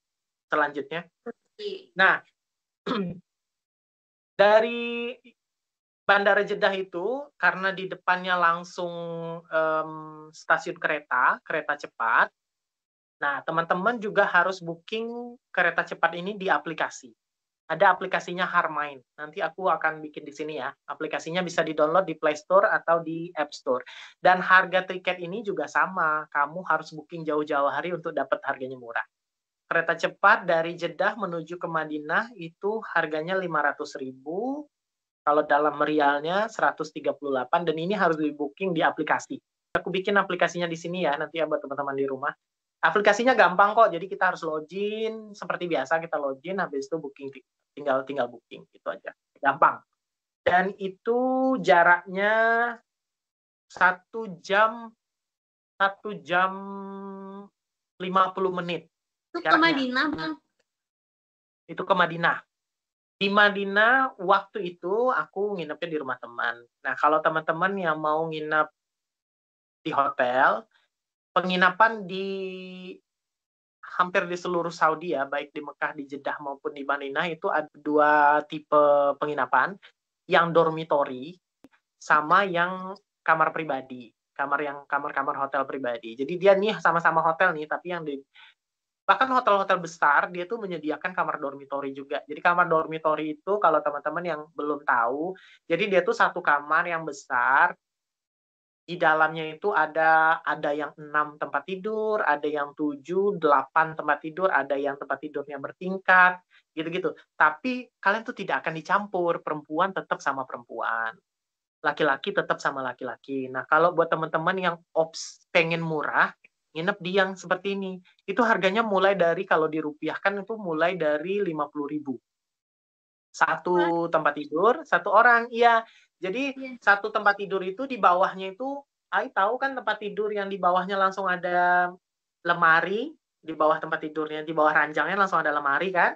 selanjutnya. Nah, dari Bandara Jeddah itu, karena di depannya langsung stasiun kereta cepat, nah teman-teman juga harus booking kereta cepat ini di aplikasi. Ada aplikasinya Harmain. Nanti aku akan bikin di sini ya. Aplikasinya bisa di-download di Play Store atau di App Store. Dan harga tiket ini juga sama. Kamu harus booking jauh-jauh hari untuk dapat harganya murah. Kereta cepat dari Jeddah menuju ke Madinah itu harganya 500.000. Kalau dalam rialnya 138, dan ini harus di-booking di aplikasi. Aku bikin aplikasinya di sini ya, nanti ya buat teman-teman di rumah. Aplikasinya gampang kok, jadi kita harus login seperti biasa, kita login, habis itu booking, tinggal booking, gitu aja. Gampang. Dan itu jaraknya 1 jam 50 menit. Itu ke Madinah, Bang? Itu ke Madinah. Di Madinah, waktu itu aku nginepnya di rumah teman. Nah, kalau teman-teman yang mau nginep di hotel, penginapan di hampir di seluruh Saudi ya, baik di Mekah, di Jeddah maupun di Madinah, itu ada 2 tipe penginapan, yang dormitory sama yang kamar pribadi, kamar hotel pribadi. Jadi dia nih sama-sama hotel nih, tapi yang bahkan hotel-hotel besar dia tuh menyediakan kamar dormitory juga. Jadi kamar dormitory itu kalau teman-teman yang belum tahu, jadi dia tuh satu kamar yang besar, Di dalamnya itu ada yang 6 tempat tidur, ada yang 7, 8 tempat tidur, ada yang tempat tidurnya bertingkat, gitu-gitu. Tapi kalian tuh tidak akan dicampur, perempuan tetap sama perempuan, laki-laki tetap sama laki-laki. Nah, kalau buat teman-teman yang pengen murah, nginep di yang seperti ini, itu harganya mulai dari kalau dirupiahkan itu mulai dari 50.000. Wah, Satu tempat tidur, satu orang. Iya. Jadi iya. satu tempat tidur itu di bawahnya itu, Ai tahu kan tempat tidur yang di bawahnya langsung ada lemari, di bawah tempat tidurnya, di bawah ranjangnya langsung ada lemari kan?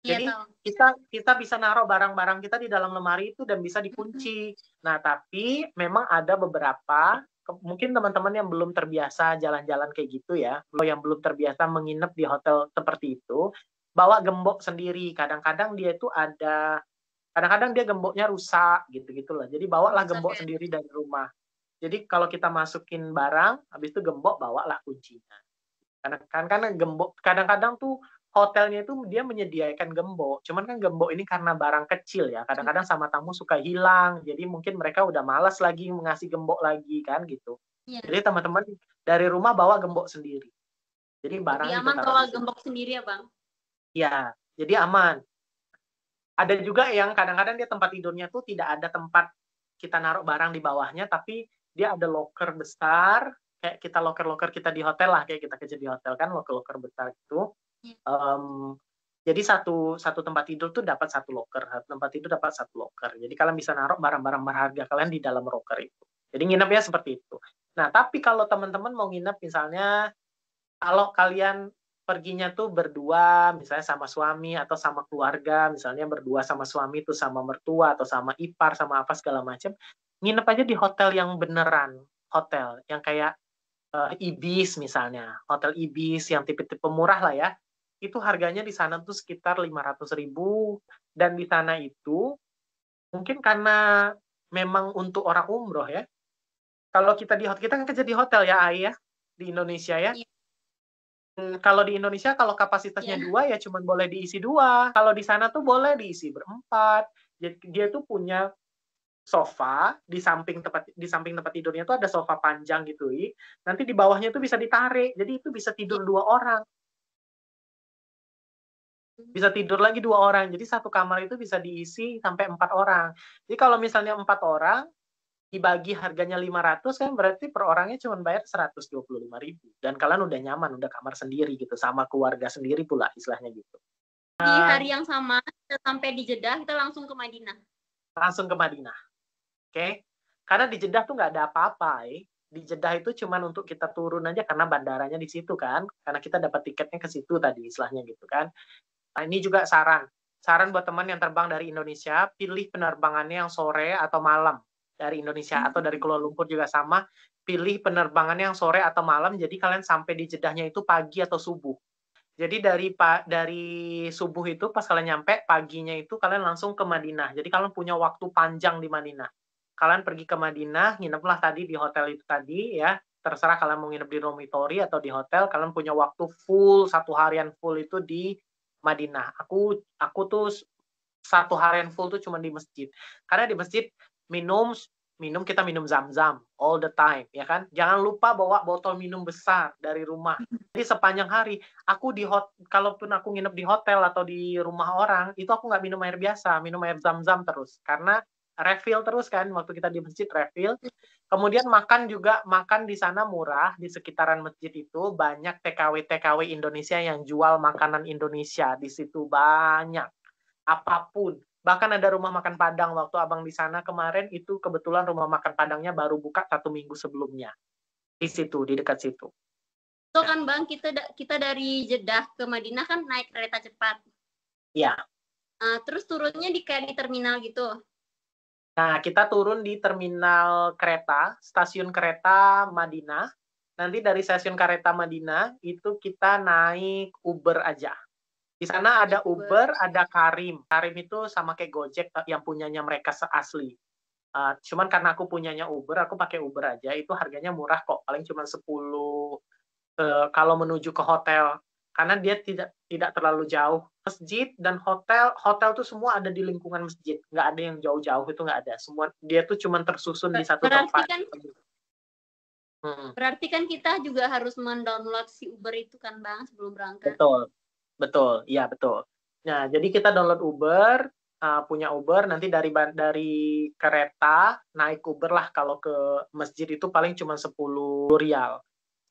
Iya Jadi tahu. kita kita bisa naruh barang-barang kita di dalam lemari itu dan bisa Mm-mm. dikunci. Nah, tapi memang ada beberapa mungkin teman-teman yang belum terbiasa jalan-jalan kayak gitu ya, yang belum terbiasa menginap di hotel seperti itu, bawa gembok sendiri. Kadang-kadang dia gemboknya rusak gitu-gitu lah. Jadi bawalah Rusak gembok ya. sendiri dari rumah. Jadi kalau kita masukin barang, habis itu gembok bawalah kuncinya. Karena gembok kadang-kadang tuh hotelnya itu dia menyediakan gembok. Cuman kan gembok ini karena barang kecil ya. Kadang-kadang sama tamu suka hilang. Jadi mungkin mereka udah malas lagi ngasih gembok lagi kan gitu. Iya. Jadi teman-teman dari rumah bawa gembok sendiri. Jadi Lebih barangnya aman ditaruh bawa di situ. gembok sendiri ya, Bang? Ya, jadi aman. Ada juga yang kadang-kadang dia tempat tidurnya tuh tidak ada tempat kita naruh barang di bawahnya, tapi dia ada loker besar, kayak kita loker-loker kita di hotel lah, kayak kita kerja di hotel kan, loker-loker besar itu. Iya. Um, jadi satu satu tempat tidur tuh dapat satu loker, satu tempat tidur dapat satu loker. Jadi kalian bisa naruh barang-barang berharga kalian di dalam loker itu. Jadi nginepnya seperti itu. Nah, tapi kalau teman-teman mau nginep misalnya kalau kalian perginya tuh berdua, misalnya sama suami atau sama keluarga, misalnya berdua sama suami tuh sama mertua atau sama ipar sama apa segala macam, nginep aja di hotel yang beneran, hotel yang kayak Ibis misalnya, hotel Ibis yang tipe-tipe murah lah ya. Itu harganya di sana tuh sekitar 500.000 dan di sana itu mungkin karena memang untuk orang umroh ya. Kalau kita kan kerja di hotel ya, Ai ya, di Indonesia ya. Iya. Kalau di Indonesia kalau kapasitasnya Iya. 2 ya cuma boleh diisi 2. Kalau di sana tuh boleh diisi berempat. Jadi dia tuh punya sofa di samping tempat tidurnya tuh ada sofa panjang gitu, nanti di bawahnya tuh bisa ditarik. Jadi itu bisa Iya. tidur 2 orang. Bisa tidur lagi 2 orang. Jadi satu kamar itu bisa diisi sampai 4 orang. Jadi kalau misalnya 4 orang dibagi harganya 500 kan berarti per orangnya cuma bayar 125.000 dan kalian udah nyaman, udah kamar sendiri gitu sama keluarga sendiri pula istilahnya gitu. Di hari yang sama, kita sampai di Jeddah, kita langsung ke Madinah. Langsung ke Madinah, oke? Okay? Karena di Jeddah tuh nggak ada apa-apa, Di Jeddah itu cuma untuk kita turun aja karena bandaranya di situ kan, karena kita dapat tiketnya ke situ tadi istilahnya gitu kan. Nah, ini juga saran buat teman yang terbang dari Indonesia, pilih penerbangannya yang sore atau malam dari Indonesia atau dari Kuala Lumpur juga sama, pilih penerbangannya yang sore atau malam, jadi kalian sampai di Jeddahnya itu pagi atau subuh. Jadi dari subuh itu pas kalian nyampe paginya itu kalian langsung ke Madinah. Jadi kalian punya waktu panjang di Madinah. Kalian pergi ke Madinah, ngineplah tadi di hotel itu tadi ya. Terserah kalian mau nginep di dormitory atau di hotel, kalian punya waktu full 1 harian full itu di Madinah. Aku tuh 1 harian full tuh cuma di masjid. Karena di masjid minum kita minum zam-zam all the time, ya kan? Jangan lupa bawa botol minum besar dari rumah. Jadi sepanjang hari, kalaupun aku nginep di hotel atau di rumah orang, itu aku nggak minum air biasa, minum air zam-zam terus. Karena refill terus kan, waktu kita di masjid refill. Kemudian makan di sana murah, di sekitaran masjid itu banyak TKW Indonesia yang jual makanan Indonesia. Di situ banyak apapun. Bahkan ada rumah makan Padang waktu abang di sana kemarin itu kebetulan rumah makan Padangnya baru buka 1 minggu sebelumnya di situ di dekat situ. Itu kan Bang, kita dari Jeddah ke Madinah kan naik kereta cepat. Iya. Terus turunnya kayak di terminal gitu. Nah, kita turun di terminal kereta, stasiun kereta Madinah. Nanti dari stasiun kereta Madinah itu kita naik Uber aja. Di sana ada Uber, ada Karim. Karim itu sama kayak Gojek yang punyanya mereka asli. Cuman karena aku punyanya Uber, aku pakai Uber aja. Itu harganya murah kok, paling cuma 10 kalau menuju ke hotel. Karena dia tidak terlalu jauh. Masjid dan hotel tuh semua ada di lingkungan masjid. Nggak ada yang jauh-jauh, itu nggak ada. Semua dia tuh cuma tersusun di satu Berarti tempat. kan Berarti kan kita juga harus mendownload si Uber itu kan Bang sebelum berangkat. Betul, betul, iya betul. Nah, jadi kita download Uber, punya Uber, nanti dari kereta naik Uber lah kalau ke masjid itu paling cuma 10 rial.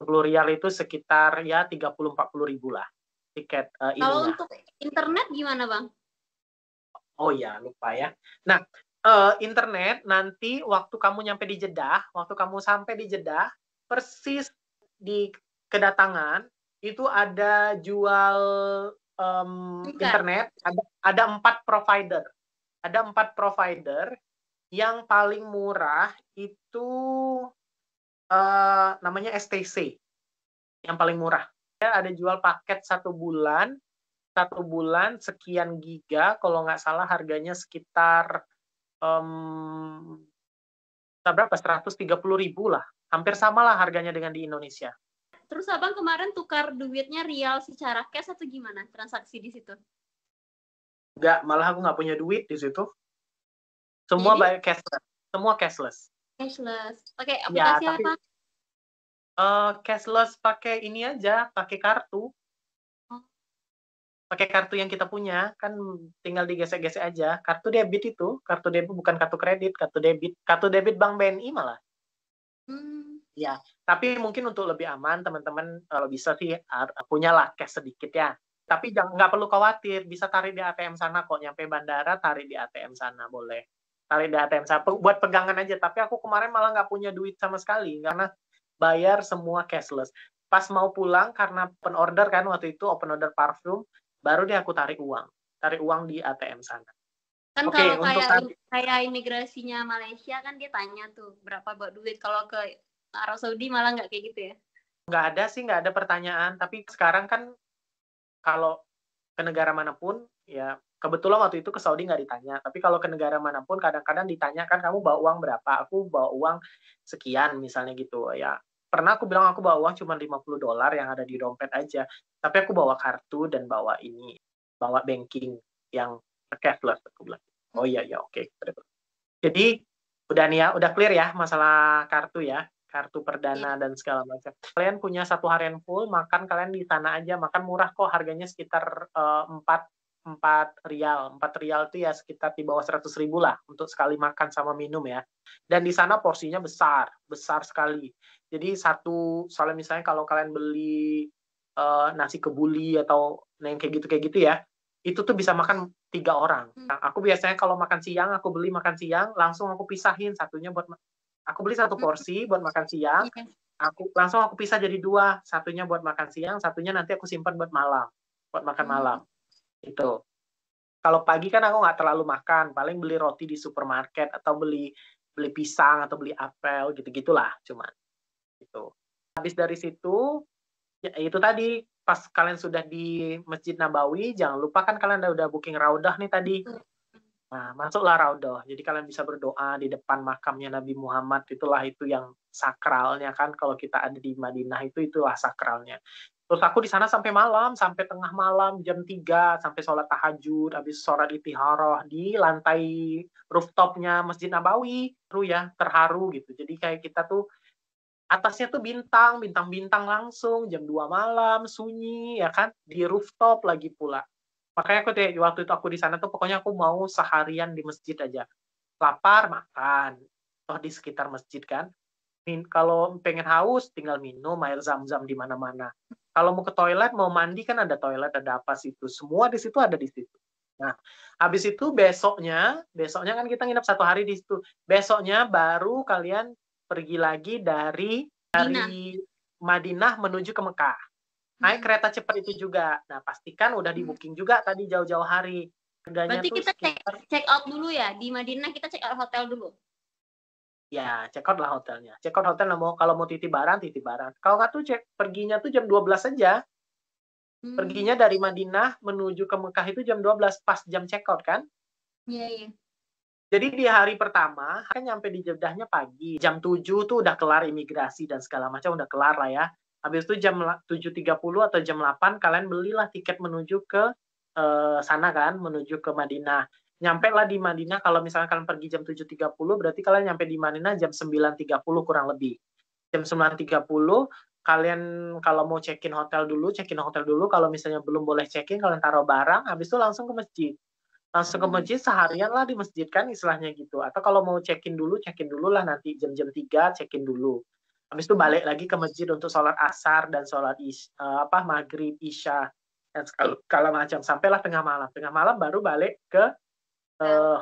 10 rial itu sekitar ya 30-40 ribu lah tiket Kalau ininya. untuk internet gimana Bang? Oh ya, lupa ya. Nah, internet nanti waktu kamu nyampe di Jeddah, waktu kamu sampai di Jeddah, persis di kedatangan itu ada jual internet, ada 4 provider. Ada 4 provider yang paling murah itu namanya STC, yang paling murah. Ada jual paket 1 bulan sekian giga, kalau nggak salah harganya sekitar berapa? 130.000 lah. Hampir sama lah harganya dengan di Indonesia. Terus Abang kemarin tukar duitnya rial secara cash atau gimana transaksi di situ? Nggak, malah aku nggak punya duit di situ. Semua bayar cashless. Semua cashless. Cashless. Pakai Ya, aplikasi tapi apa? cashless pakai ini aja, pakai kartu. Pakai kartu yang kita punya, kan tinggal digesek-gesek aja. Kartu debit itu, kartu debit bukan kartu kredit, kartu debit. Kartu debit Bank BNI malah. Ya, tapi mungkin untuk lebih aman, teman-teman kalau bisa sih punyalah cash sedikit ya. Tapi nggak perlu khawatir, bisa tarik di ATM sana kok. Nyampe bandara, tarik di ATM sana, boleh. Tarik di ATM sana, buat pegangan aja. Tapi aku kemarin malah nggak punya duit sama sekali, karena bayar semua cashless. Pas mau pulang, karena open order kan, waktu itu open order parfum, baru deh aku tarik uang. Tarik uang di ATM sana. Kan Oke, kalau untuk kayak imigrasinya Malaysia kan dia tanya tuh berapa buat duit. Kalau ke Arab Saudi malah nggak kayak gitu ya? nggak ada sih, nggak ada pertanyaan. Tapi sekarang kan kalau ke negara manapun, ya kebetulan waktu itu ke Saudi nggak ditanya. Tapi kalau ke negara manapun, kadang-kadang ditanya kan kamu bawa uang berapa? Aku bawa uang sekian misalnya gitu. Ya pernah aku bilang aku bawa uang cuma $50 yang ada di dompet aja. Tapi aku bawa kartu dan bawa banking yang cashless. Aku bilang, oh iya ya oke. Jadi udah nih ya, udah clear ya masalah kartu ya, kartu perdana dan segala macam. Kalian punya 1 harian full, makan kalian di sana aja, makan murah kok, harganya sekitar 4 rial. 4 rial itu ya sekitar di bawah 100.000 lah untuk sekali makan sama minum ya. Dan di sana porsinya besar, besar sekali. Jadi soalnya misalnya kalau kalian beli nasi kebuli atau yang kayak gitu ya, itu tuh bisa makan 3 orang. Nah, aku biasanya kalau makan siang, aku beli makan siang, langsung aku pisahin satunya aku beli 1 porsi buat makan siang, aku pisah jadi 2, satunya buat makan siang, satunya nanti aku simpan buat makan malam. Itu. Kalau pagi kan aku nggak terlalu makan, paling beli roti di supermarket atau beli pisang atau beli apel gitu-gitulah cuman. Gitu. Habis dari situ, ya itu tadi pas kalian sudah di Masjid Nabawi, jangan lupa kan kalian udah booking Raudah nih tadi. Nah, masuklah Raudah. Jadi kalian bisa berdoa di depan makamnya Nabi Muhammad. Itu yang sakralnya kan. Kalau kita ada di Madinah itulah sakralnya. Terus aku di sana sampai malam, sampai tengah malam, jam 3, sampai sholat tahajud, habis sholat ittiharah di lantai rooftopnya Masjid Nabawi. Terus ya, terharu gitu. Jadi kayak kita tuh atasnya tuh bintang-bintang langsung, jam 2 malam, sunyi, ya kan, di rooftop lagi pula. Makanya waktu itu aku di sana tuh pokoknya aku mau seharian di masjid aja. Lapar, makan. Toh di sekitar masjid kan. Kalau pengen haus, tinggal minum air zam-zam di mana-mana. Kalau mau ke toilet, mau mandi kan ada toilet, ada apa situ. Semua di situ ada di situ. Nah, habis itu besoknya kan kita nginep 1 hari di situ. Besoknya baru kalian pergi lagi dari Madinah menuju ke Mekah. Naik kereta cepat itu juga. Nah, pastikan udah di booking juga tadi jauh-jauh hari. Berarti kita check out dulu ya. Di Madinah kita check out hotel dulu. Ya, check out lah hotelnya. Check out hotel kalau mau titip barang. Kalau nggak tuh perginya tuh jam 12 saja. Perginya dari Madinah menuju ke Mekah itu jam 12, pas jam check out kan? Iya. Jadi di hari pertama, kan nyampe di Jeddahnya pagi. Jam 7 tuh udah kelar imigrasi dan segala macam, udah kelar lah ya. Habis itu jam 7.30 atau jam 8, kalian belilah tiket menuju ke sana kan, menuju ke Madinah. Nyampe lah di Madinah, kalau misalnya kalian pergi jam 7.30, berarti kalian nyampe di Madinah jam 9.30 kurang lebih. jam 9.30 kalian kalau mau check-in hotel dulu, kalau misalnya belum boleh check-in kalian taruh barang, habis itu langsung ke masjid. Langsung ke masjid seharian lah di masjid kan istilahnya gitu. Atau kalau mau check-in dulu lah nanti jam-jam 3 check-in dulu. Habis itu balik lagi ke masjid untuk sholat asar dan sholat maghrib, isya dan segala macam. Sampailah tengah malam. Tengah malam baru balik ke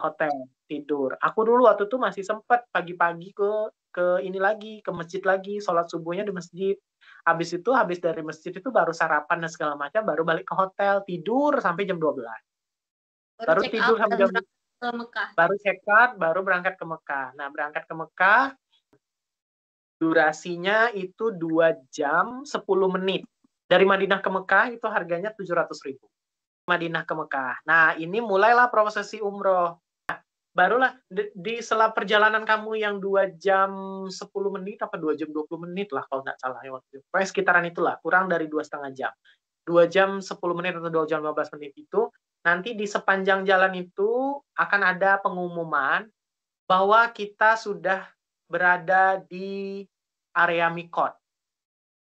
hotel tidur. Aku dulu waktu itu masih sempat pagi-pagi ke ini lagi, ke masjid lagi, sholat subuhnya di masjid. Habis dari masjid itu baru sarapan dan segala macam, baru balik ke hotel, tidur sampai jam 12. Baru check tidur out sampai dan jam berangkat ke Mekah. baru check out, baru berangkat ke Mekah. Nah, berangkat ke Mekah, durasinya itu 2 jam 10 menit. Dari Madinah ke Mekah itu harganya 700.000. Madinah ke Mekah. Nah, ini mulailah prosesi umroh. Barulah di sela perjalanan kamu yang 2 jam 10 menit, apa 2 jam 20 menit lah kalau nggak salah ya waktu itu. Pokoknya sekitaran itulah, kurang dari 2,5 jam. 2 jam 10 menit atau 2 jam 15 menit itu, nanti di sepanjang jalan itu akan ada pengumuman bahwa kita sudah berada di area mikot.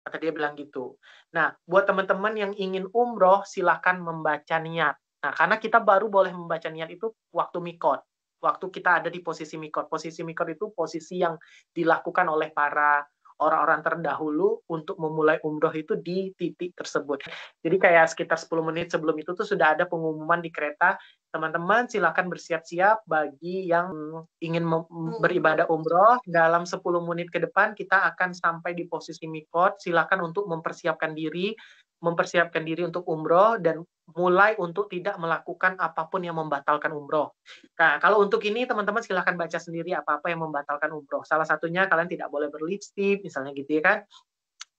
Kata dia bilang gitu. Nah, buat teman-teman yang ingin umroh, silakan membaca niat. Nah, karena kita baru boleh membaca niat itu waktu mikot. Waktu kita ada di posisi mikot. Posisi mikot itu posisi yang dilakukan oleh para orang-orang terdahulu untuk memulai umroh itu di titik tersebut. Jadi kayak sekitar 10 menit sebelum itu tuh sudah ada pengumuman di kereta, teman-teman silakan bersiap-siap bagi yang ingin beribadah umroh. Dalam 10 menit ke depan kita akan sampai di posisi mikot. Silakan untuk mempersiapkan diri untuk umroh dan mulai untuk tidak melakukan apapun yang membatalkan umroh. Nah, kalau untuk ini teman-teman silahkan baca sendiri apa-apa yang membatalkan umroh. Salah satunya kalian tidak boleh berlipstik, misalnya gitu ya kan.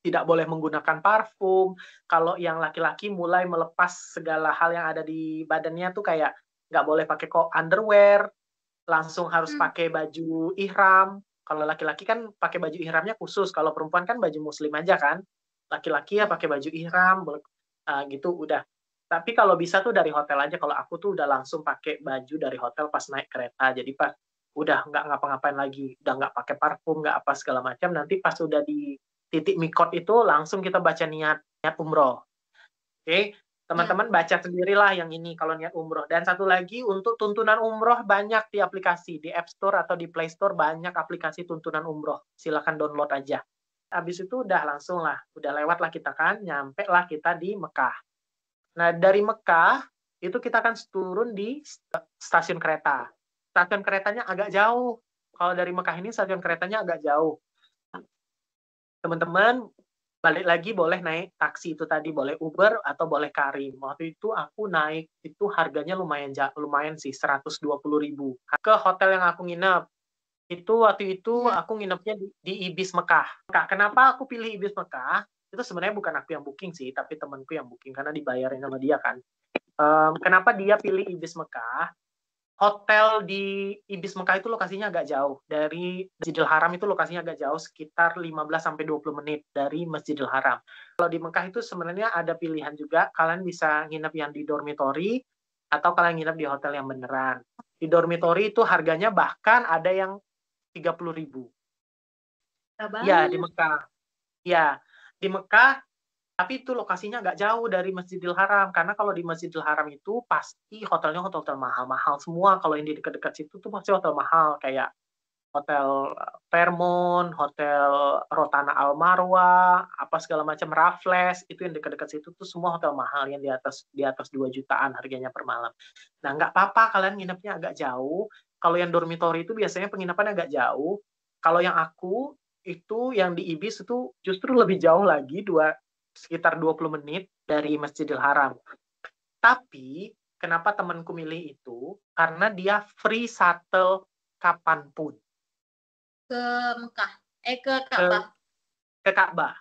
Tidak boleh menggunakan parfum. Kalau yang laki-laki mulai melepas segala hal yang ada di badannya tuh kayak nggak boleh pakai underwear, langsung harus pakai baju ihram. Kalau laki-laki kan pakai baju ihramnya khusus. Kalau perempuan kan baju muslim aja kan. Laki-laki ya pakai baju ihram, gitu udah. Tapi kalau bisa tuh dari hotel aja. Kalau aku tuh udah langsung pakai baju dari hotel pas naik kereta. Jadi pas udah nggak ngapa-ngapain lagi, udah nggak pakai parfum, nggak apa segala macam. Nanti pas udah di titik mikot itu langsung kita baca niat umroh. Oke, teman-teman baca sendirilah yang ini kalau niat umroh. Dan satu lagi untuk tuntunan umroh banyak di aplikasi, di App Store atau di Play Store banyak aplikasi tuntunan umroh. Silakan download aja. Habis itu udah langsung lah, udah lewat lah kita kan, nyampe lah kita di Mekah. Nah, dari Mekah, itu kita akan turun di stasiun kereta. Stasiun keretanya agak jauh. Kalau dari Mekah ini stasiun keretanya agak jauh. Teman-teman, balik lagi boleh naik taksi itu tadi, boleh Uber atau boleh Karim. Waktu itu aku naik, itu harganya lumayan sih, 120.000. Ke hotel yang aku nginep, itu waktu itu aku nginepnya di Ibis Mekah. Kenapa aku pilih Ibis Mekah? Itu sebenarnya bukan aku yang booking sih, tapi temanku yang booking karena dibayarin sama dia kan. Kenapa dia pilih Ibis Mekah? Hotel di Ibis Mekah itu lokasinya agak jauh. Dari Masjidil Haram itu lokasinya agak jauh, sekitar 15-20 menit dari Masjidil Haram. Kalau di Mekah itu sebenarnya ada pilihan juga, kalian bisa nginep yang di dormitory, atau kalian nginep di hotel yang beneran. Di dormitory itu harganya bahkan ada yang 30.000. Ya, di Mekah. Ya, di Mekah, tapi itu lokasinya nggak jauh dari Masjidil Haram. Karena kalau di Masjidil Haram itu pasti hotelnya hotel-hotel mahal-mahal semua. Kalau yang di dekat-dekat situ tuh pasti hotel mahal. Kayak Hotel Fairmont, Hotel Rotana Al Marwa, apa segala macam Raffles, itu yang dekat-dekat situ tuh semua hotel mahal yang di atas 2 jutaan harganya per malam. Nah, nggak apa-apa kalian nginepnya agak jauh. Kalau yang dormitory itu biasanya penginapan agak jauh. Kalau yang aku itu yang di Ibis itu justru lebih jauh lagi, sekitar 20 menit dari Masjidil Haram. Tapi kenapa temanku milih itu? Karena dia free shuttle kapanpun. Ke Mekah, ke Ka'bah. Ke Ka'bah.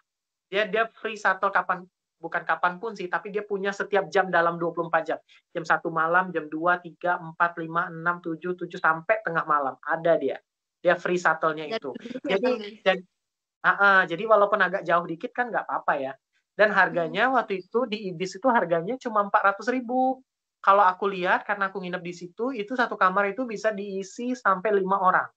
Dia free shuttle bukan kapanpun sih, tapi dia punya setiap jam dalam 24 jam. Jam 1 malam, jam 2, 3, 4, 5, 6, 7, 7 sampai tengah malam. Ada dia. Dia free shuttle-nya itu. Jadi walaupun agak jauh dikit kan nggak apa-apa ya. Dan harganya waktu itu di Ibis itu harganya cuma 400.000. Kalau aku lihat karena aku nginep di situ, itu satu kamar itu bisa diisi sampai 5 orang.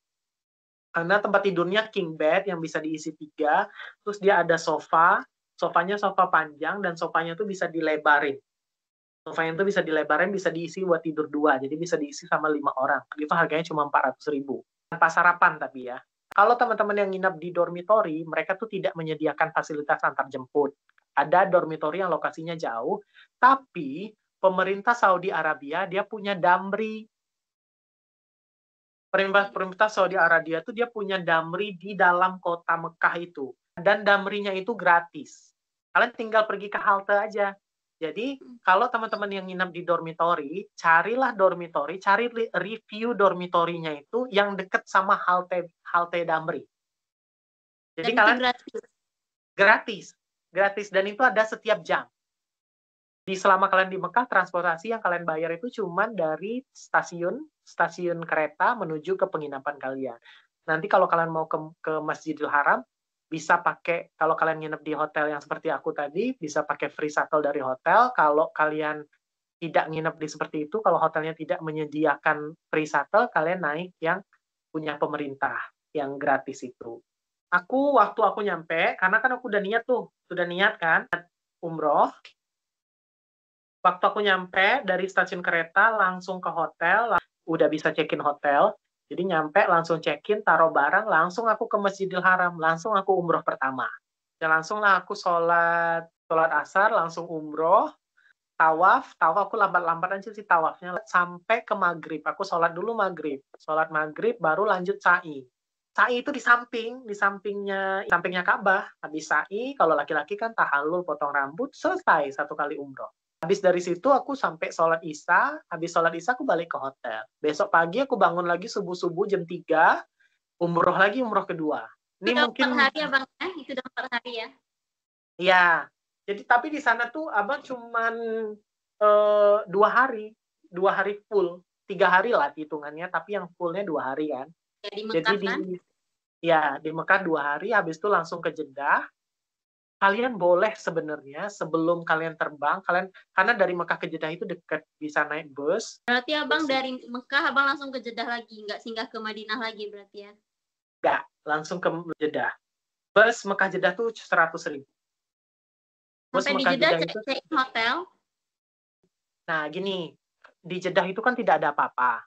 Karena tempat tidurnya king bed yang bisa diisi 3, terus dia ada sofanya sofa panjang, dan sofanya tuh bisa dilebarin. Sofanya itu bisa dilebarin, bisa diisi buat tidur 2, jadi bisa diisi sama 5 orang. Itu harganya cuma 400.000. Tanpa sarapan tapi ya. Kalau teman-teman yang nginap di dormitory, mereka tuh tidak menyediakan fasilitas antar jemput. Ada dormitory yang lokasinya jauh, tapi pemerintah Saudi Arabia dia punya damri. Pemerintah Saudi Arabia tuh dia punya damri di dalam kota Mekah itu. Dan damrinya itu gratis. Kalian tinggal pergi ke halte aja. Jadi, kalau teman-teman yang nginap di dormitory, carilah dormitory, cari review dormitorynya itu yang deket sama halte damri. Jadi Dan itu kalian gratis. gratis, dan itu ada setiap jam. Selama kalian di Mekah, transportasi yang kalian bayar itu cuma dari stasiun kereta menuju ke penginapan kalian. Nanti kalau kalian mau ke Masjidil Haram, bisa pakai, kalau kalian nginep di hotel yang seperti aku tadi, bisa pakai free shuttle dari hotel. Kalau kalian tidak nginep di seperti itu, kalau hotelnya tidak menyediakan free shuttle, kalian naik yang punya pemerintah, yang gratis itu. Waktu aku nyampe, karena kan aku udah niat kan, umroh. Waktu aku nyampe dari stasiun kereta langsung ke hotel, udah bisa check-in hotel. Jadi nyampe langsung check-in, taruh barang, langsung aku ke Masjidil Haram, langsung aku umroh pertama. Dan langsung lah aku sholat asar, langsung umroh, tawaf aku lambat-lambat aja sih tawafnya, sampai ke maghrib. Aku sholat dulu maghrib, baru lanjut sa'i. Sa'i itu di sampingnya Ka'bah. Habis sa'i, kalau laki-laki kan tahallul, potong rambut, selesai satu kali umroh. Habis dari situ aku sampai sholat isya, habis sholat isya aku balik ke hotel. Besok pagi aku bangun lagi subuh-subuh jam 3, umroh kedua. Ini mungkin 4 hari ya Bang, itu udah 4 hari ya? Iya, jadi tapi di sana tuh Abang cuman 2 hari full, 3 hari lah hitungannya, tapi yang fullnya 2 hari kan. Ya, di Mekah jadi kan? di Mekah 2 hari, habis itu langsung ke Jeddah. Kalian boleh sebenarnya sebelum kalian terbang, karena dari Mekah ke Jeddah itu dekat, bisa naik bus. Berarti Abang dari Mekah Abang langsung ke Jeddah lagi, nggak singgah ke Madinah lagi berarti ya? Nggak, langsung ke Jeddah. Bus Mekah Jeddah tuh 100.000. Sampai di Jeddah check-in hotel. Nah, gini, di Jeddah itu kan tidak ada apa-apa.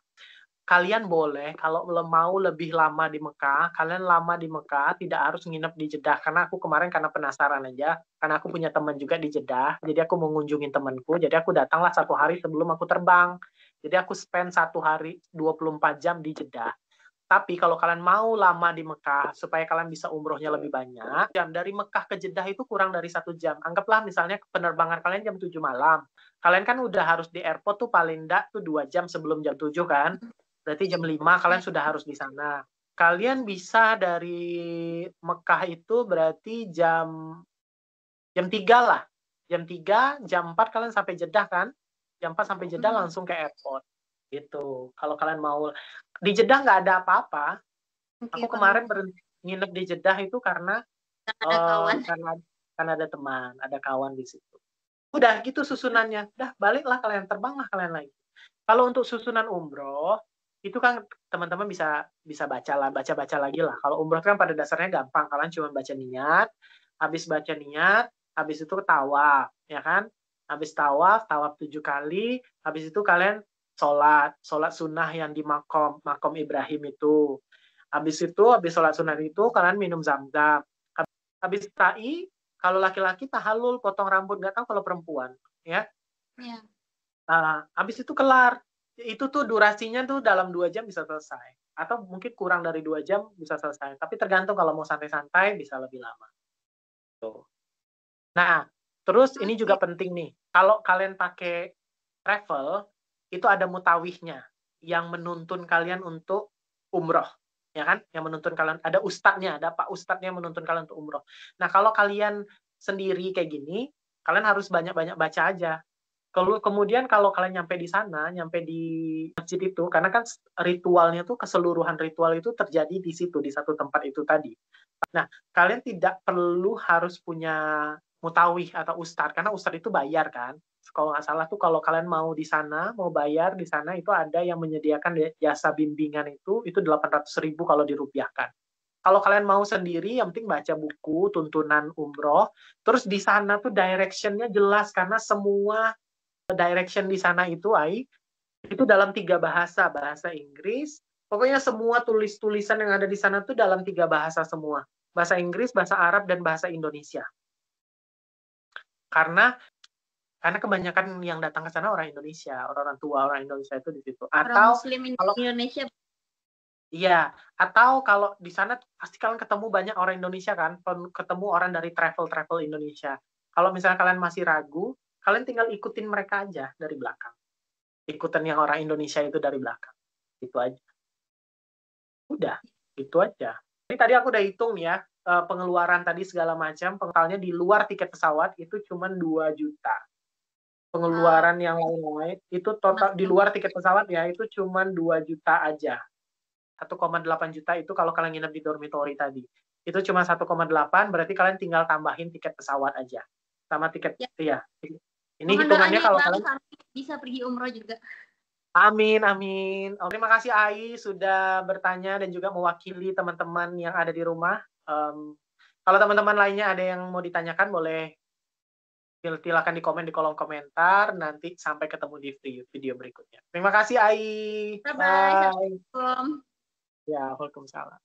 Kalian boleh, kalau mau lebih lama di Mekah, kalian lama di Mekah, tidak harus nginep di Jeddah. Karena aku kemarin karena penasaran aja, karena aku punya teman juga di Jeddah, jadi aku mau ngunjungin temanku, jadi aku datanglah 1 hari sebelum aku terbang. Jadi aku spend 1 hari 24 jam di Jeddah. Tapi kalau kalian mau lama di Mekah, supaya kalian bisa umrohnya lebih banyak, jam dari Mekah ke Jeddah itu kurang dari 1 jam. Anggaplah misalnya penerbangan kalian jam 7 malam. Kalian kan udah harus di airport tuh paling enggak tuh 2 jam sebelum jam 7 kan. Berarti jam 5 kalian sudah harus di sana. Kalian bisa dari Mekah itu berarti jam 3 lah. Jam 3, jam 4 kalian sampai Jeddah kan. Jam 4 sampai Jeddah langsung ke airport. Gitu. Kalau kalian mau. Di Jeddah nggak ada apa-apa. Aku kemarin nginep di Jeddah itu karena ada kawan. Karena ada teman, ada kawan di situ. Udah gitu susunannya. Udah baliklah kalian, terbanglah kalian lagi. Kalau untuk susunan umroh, itu kan teman-teman bisa baca lagi lah. Kalau umroh kan pada dasarnya gampang, kalian cuma baca niat, habis baca niat, habis itu tawaf, ya kan? Habis tawaf 7 kali, habis itu kalian sholat sunnah yang di makom Ibrahim itu. Habis sholat sunnah itu kalian minum zam-zam. Habis sa'i, kalau laki-laki tahallul, potong rambut, nggak tahu kalau perempuan, ya. Ya. Habis itu kelar. Itu tuh durasinya tuh dalam 2 jam bisa selesai. Atau mungkin kurang dari 2 jam bisa selesai. Tapi tergantung, kalau mau santai-santai bisa lebih lama. Tuh. Nah, terus ini juga penting nih. Kalau kalian pakai travel, itu ada mutawihnya yang menuntun kalian untuk umroh. Ya kan? Yang menuntun kalian, ada ustadznya, ada pak ustadznya yang menuntun kalian untuk umroh. Nah, kalau kalian sendiri kayak gini, kalian harus banyak-banyak baca aja. Kemudian kalau kalian nyampe di sana, nyampe di masjid itu, karena kan ritualnya tuh, keseluruhan ritual itu terjadi di situ, di satu tempat itu tadi. Nah, kalian tidak perlu harus punya mutawih atau ustadz, karena ustadz itu bayar kan. kalau nggak salah tuh kalau kalian mau di sana, mau bayar di sana itu ada yang menyediakan jasa bimbingan itu 800.000 kalau dirupiahkan. Kalau kalian mau sendiri, yang penting baca buku tuntunan umroh. Terus di sana tuh direction-nya jelas karena semua direction di sana itu dalam 3 bahasa, bahasa Inggris. Pokoknya semua tulisan yang ada di sana tuh dalam 3 bahasa semua. Bahasa Inggris, bahasa Arab, dan bahasa Indonesia. Karena kebanyakan yang datang ke sana orang Indonesia, orang tua orang Indonesia itu di situ. Orang Muslim Indonesia. Iya, atau kalau di sana pasti kalian ketemu banyak orang Indonesia kan, ketemu orang dari travel Indonesia. Kalau misalnya kalian masih ragu, kalian tinggal ikutin mereka aja dari belakang. Ikutan yang orang Indonesia itu dari belakang. Itu aja. Udah, itu aja. Jadi tadi aku udah hitung ya, pengeluaran tadi segala macam, totalnya di luar tiket pesawat itu cuma 2 juta. Pengeluaran yang lain-lain itu total di luar tiket pesawat ya, itu cuma 2 juta aja. 1,8 juta itu kalau kalian nginep di dormitory tadi. Itu cuma 1,8, berarti kalian tinggal tambahin tiket pesawat aja. Sama tiket, ya. Ini hitungannya kalau kalian bisa pergi umroh juga. Amin, amin. Terima kasih Ai sudah bertanya dan juga mewakili teman-teman yang ada di rumah. Kalau teman-teman lainnya ada yang mau ditanyakan, boleh silakan di komen di kolom komentar. Nanti sampai ketemu di video berikutnya. Terima kasih Ai. Bye-bye. Assalamualaikum. Ya, waalaikumsalam.